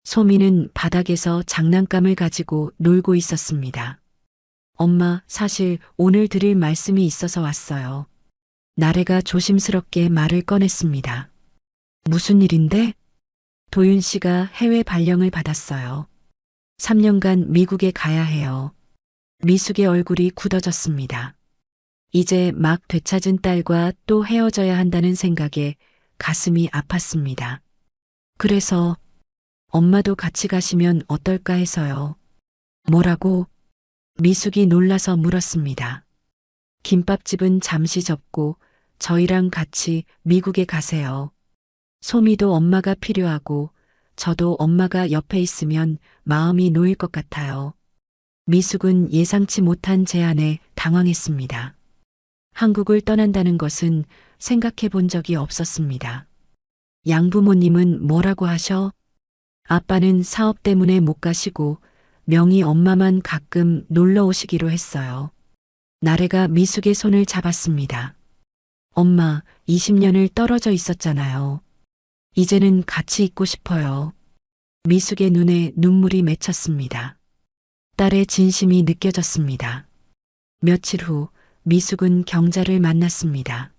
소미는 바닥에서 장난감을 가지고 놀고 있었습니다. 엄마, 사실 오늘 드릴 말씀이 있어서 왔어요. 나래가 조심스럽게 말을 꺼냈습니다. 무슨 일인데? 도윤 씨가 해외 발령을 받았어요. 3년간 미국에 가야 해요. 미숙의 얼굴이 굳어졌습니다. 이제 막 되찾은 딸과 또 헤어져야 한다는 생각에 가슴이 아팠습니다. 그래서 엄마도 같이 가시면 어떨까 해서요. 뭐라고? 미숙이 놀라서 물었습니다. 김밥집은 잠시 접고 저희랑 같이 미국에 가세요. 소미도 엄마가 필요하고 저도 엄마가 옆에 있으면 마음이 놓일 것 같아요. 미숙은 예상치 못한 제안에 당황했습니다. 한국을 떠난다는 것은 생각해 본 적이 없었습니다. 양부모님은 뭐라고 하셔? 아빠는 사업 때문에 못 가시고 명희 엄마만 가끔 놀러 오시기로 했어요. 나래가 미숙의 손을 잡았습니다. 엄마, 20년을 떨어져 있었잖아요. 이제는 같이 있고 싶어요. 미숙의 눈에 눈물이 맺혔습니다. 딸의 진심이 느껴졌습니다. 며칠 후 미숙은 경자를 만났습니다.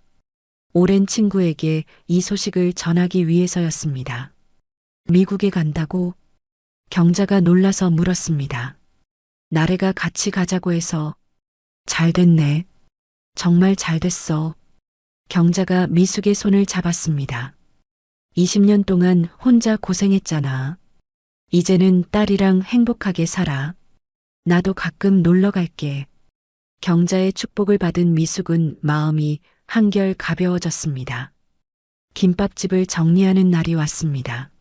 오랜 친구에게 이 소식을 전하기 위해서였습니다. 미국에 간다고? 경자가 놀라서 물었습니다. 나래가 같이 가자고 해서. 잘 됐네. 정말 잘 됐어. 경자가 미숙의 손을 잡았습니다. 20년 동안 혼자 고생했잖아. 이제는 딸이랑 행복하게 살아. 나도 가끔 놀러 갈게. 경자의 축복을 받은 미숙은 마음이 한결 가벼워졌습니다. 김밥집을 정리하는 날이 왔습니다.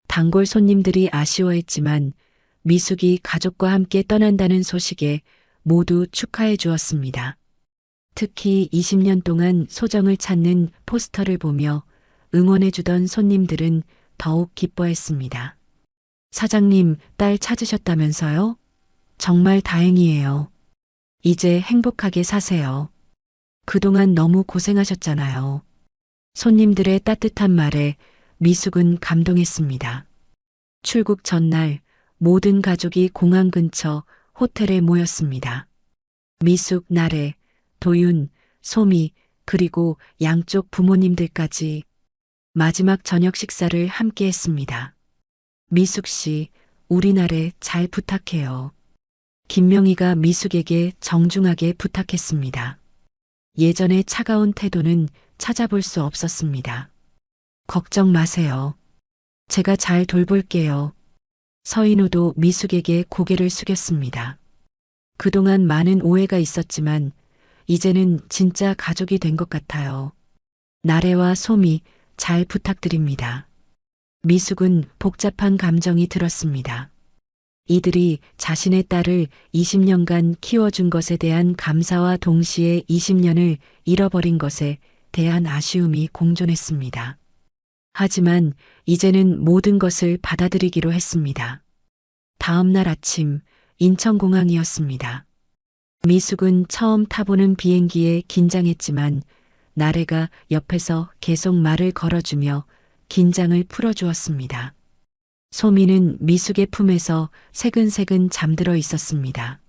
단골 손님들이 아쉬워했지만 미숙이 가족과 함께 떠난다는 소식에 모두 축하해 주었습니다. 특히 20년 동안 소정을 찾는 포스터를 보며 응원해 주던 손님들은 더욱 기뻐했습니다. 사장님, 딸 찾으셨다면서요? 정말 다행이에요. 이제 행복하게 사세요. 그동안 너무 고생하셨잖아요. 손님들의 따뜻한 말에 미숙은 감동했습니다. 출국 전날 모든 가족이 공항 근처 호텔에 모였습니다. 미숙, 나래, 도윤, 소미, 그리고 양쪽 부모님들까지 마지막 저녁 식사를 함께 했습니다. 미숙 씨, 우리 나래 잘 부탁해요. 김명희가 미숙에게 정중하게 부탁했습니다. 예전의 차가운 태도는 찾아볼 수 없었습니다. 걱정 마세요. 제가 잘 돌볼게요. 서인우도 미숙에게 고개를 숙였습니다. 그동안 많은 오해가 있었지만 이제는 진짜 가족이 된 것 같아요. 나래와 소미 잘 부탁드립니다. 미숙은 복잡한 감정이 들었습니다. 이들이 자신의 딸을 20년간 키워준 것에 대한 감사와 동시에 20년을 잃어버린 것에 대한 아쉬움이 공존했습니다. 하지만 이제는 모든 것을 받아들이기로 했습니다. 다음 날 아침 인천공항이었습니다. 미숙은 처음 타보는 비행기에 긴장했지만 나래가 옆에서 계속 말을 걸어주며 긴장을 풀어주었습니다. 소미는 미숙의 품에서 새근새근 잠들어 있었습니다.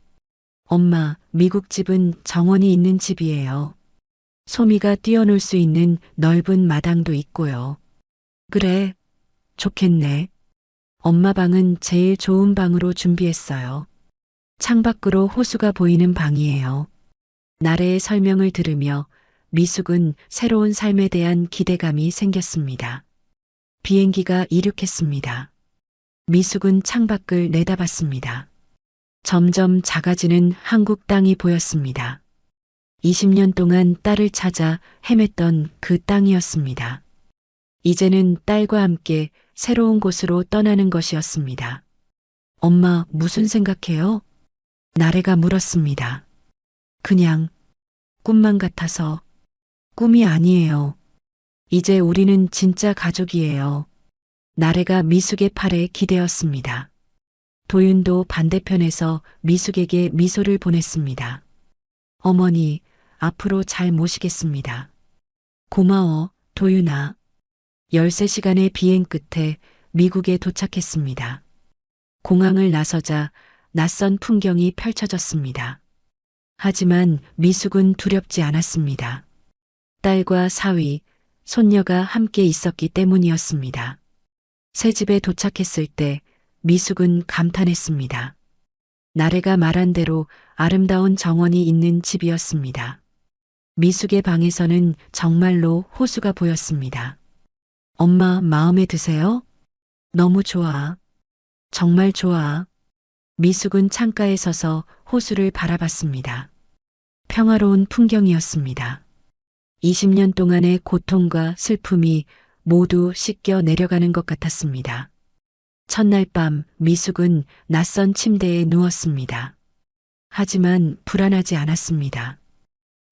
엄마, 미국 집은 정원이 있는 집이에요. 소미가 뛰어놀 수 있는 넓은 마당도 있고요. 그래, 좋겠네. 엄마 방은 제일 좋은 방으로 준비했어요. 창밖으로 호수가 보이는 방이에요. 나래의 설명을 들으며 미숙은 새로운 삶에 대한 기대감이 생겼습니다. 비행기가 이륙했습니다. 미숙은 창밖을 내다봤습니다. 점점 작아지는 한국 땅이 보였습니다. 20년 동안 딸을 찾아 헤맸던 그 땅이었습니다. 이제는 딸과 함께 새로운 곳으로 떠나는 것이었습니다. 엄마, 무슨 생각해요? 나래가 물었습니다. 그냥 꿈만 같아서. 꿈이 아니에요. 이제 우리는 진짜 가족이에요. 나래가 미숙의 팔에 기대었습니다. 도윤도 반대편에서 미숙에게 미소를 보냈습니다. 어머니, 앞으로 잘 모시겠습니다. 고마워, 도윤아. 13시간의 비행 끝에 미국에 도착했습니다. 공항을 나서자 낯선 풍경이 펼쳐졌습니다. 하지만 미숙은 두렵지 않았습니다. 딸과 사위, 손녀가 함께 있었기 때문이었습니다. 새 집에 도착했을 때 미숙은 감탄했습니다. 나래가 말한 대로 아름다운 정원이 있는 집이었습니다. 미숙의 방에서는 정말로 호수가 보였습니다. 엄마, 마음에 드세요? 너무 좋아. 정말 좋아. 미숙은 창가에 서서 호수를 바라봤습니다. 평화로운 풍경이었습니다. 20년 동안의 고통과 슬픔이 모두 씻겨 내려가는 것 같았습니다. 첫날 밤 미숙은 낯선 침대에 누웠습니다. 하지만 불안하지 않았습니다.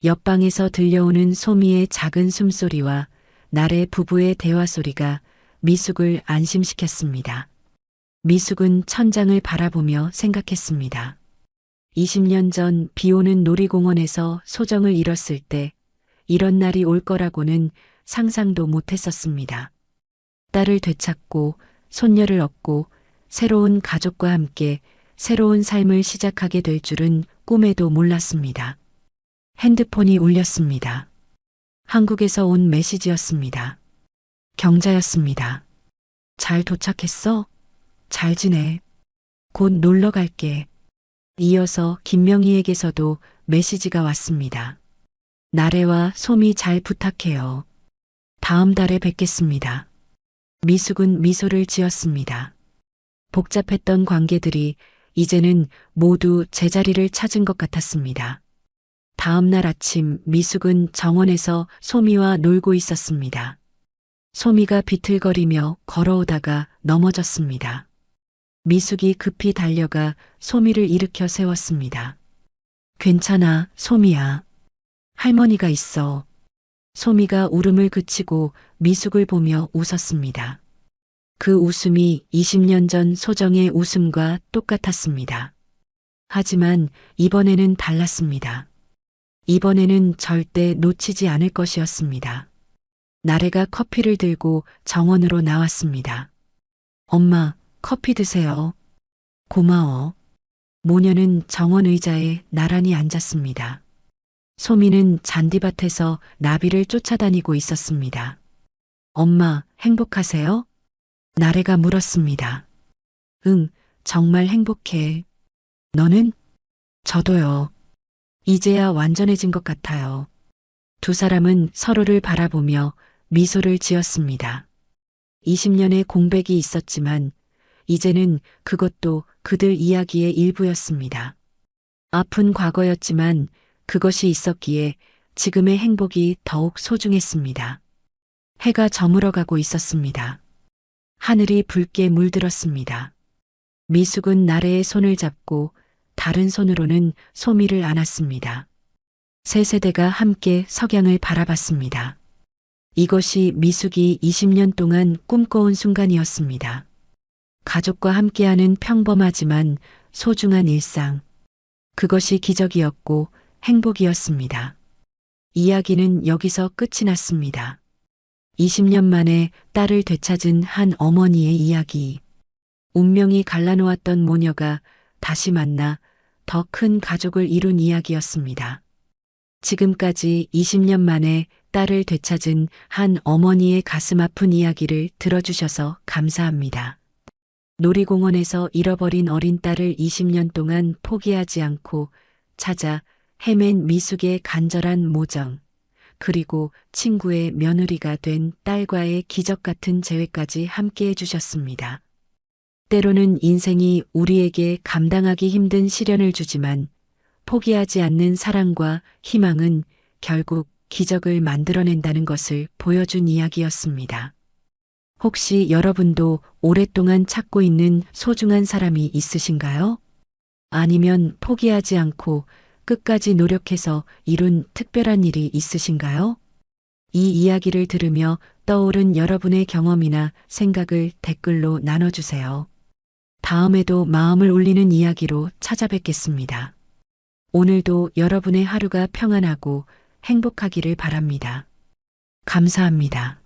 옆방에서 들려오는 소미의 작은 숨소리와 나래 부부의 대화 소리가 미숙을 안심시켰습니다. 미숙은 천장을 바라보며 생각했습니다. 20년 전 비 오는 놀이공원에서 소정을 잃었을 때 이런 날이 올 거라고는 상상도 못했었습니다. 딸을 되찾고 손녀를 얻고 새로운 가족과 함께 새로운 삶을 시작하게 될 줄은 꿈에도 몰랐습니다. 핸드폰이 울렸습니다. 한국에서 온 메시지였습니다. 경자였습니다. 잘 도착했어? 잘 지내. 곧 놀러 갈게. 이어서 김명희에게서도 메시지가 왔습니다. 나래와 소미 잘 부탁해요. 다음 달에 뵙겠습니다. 미숙은 미소를 지었습니다. 복잡했던 관계들이 이제는 모두 제자리를 찾은 것 같았습니다. 다음 날 아침 미숙은 정원에서 소미와 놀고 있었습니다. 소미가 비틀거리며 걸어오다가 넘어졌습니다. 미숙이 급히 달려가 소미를 일으켜 세웠습니다. 괜찮아, 소미야. 할머니가 있어. 소미가 울음을 그치고 미숙을 보며 웃었습니다. 그 웃음이 20년 전 소정의 웃음과 똑같았습니다. 하지만 이번에는 달랐습니다. 이번에는 절대 놓치지 않을 것이었습니다. 나래가 커피를 들고 정원으로 나왔습니다. 엄마, 커피 드세요. 고마워. 모녀는 정원 의자에 나란히 앉았습니다. 소미는 잔디밭에서 나비를 쫓아다니고 있었습니다. 엄마, 행복하세요? 나래가 물었습니다. 응, 정말 행복해. 너는? 저도요. 이제야 완전해진 것 같아요. 두 사람은 서로를 바라보며 미소를 지었습니다. 20년의 공백이 있었지만 이제는 그것도 그들 이야기의 일부였습니다. 아픈 과거였지만 그것이 있었기에 지금의 행복이 더욱 소중했습니다. 해가 저물어가고 있었습니다. 하늘이 붉게 물들었습니다. 미숙은 나래의 손을 잡고 다른 손으로는 소미를 안았습니다. 세 세대가 함께 석양을 바라봤습니다. 이것이 미숙이 20년 동안 꿈꿔온 순간이었습니다. 가족과 함께하는 평범하지만 소중한 일상. 그것이 기적이었고 행복이었습니다. 이야기는 여기서 끝이 났습니다. 20년 만에 딸을 되찾은 한 어머니의 이야기. 운명이 갈라놓았던 모녀가 다시 만나 더 큰 가족을 이룬 이야기였습니다. 지금까지 20년 만에 딸을 되찾은 한 어머니의 가슴 아픈 이야기를 들어주셔서 감사합니다. 놀이공원에서 잃어버린 어린 딸을 20년 동안 포기하지 않고 찾아 헤맨 미숙의 간절한 모정, 그리고 친구의 며느리가 된 딸과의 기적 같은 재회까지 함께 해주셨습니다. 때로는 인생이 우리에게 감당하기 힘든 시련을 주지만 포기하지 않는 사랑과 희망은 결국 기적을 만들어낸다는 것을 보여준 이야기였습니다. 혹시 여러분도 오랫동안 찾고 있는 소중한 사람이 있으신가요? 아니면 포기하지 않고 끝까지 노력해서 이룬 특별한 일이 있으신가요? 이 이야기를 들으며 떠오른 여러분의 경험이나 생각을 댓글로 나눠주세요. 다음에도 마음을 울리는 이야기로 찾아뵙겠습니다. 오늘도 여러분의 하루가 평안하고 행복하기를 바랍니다. 감사합니다.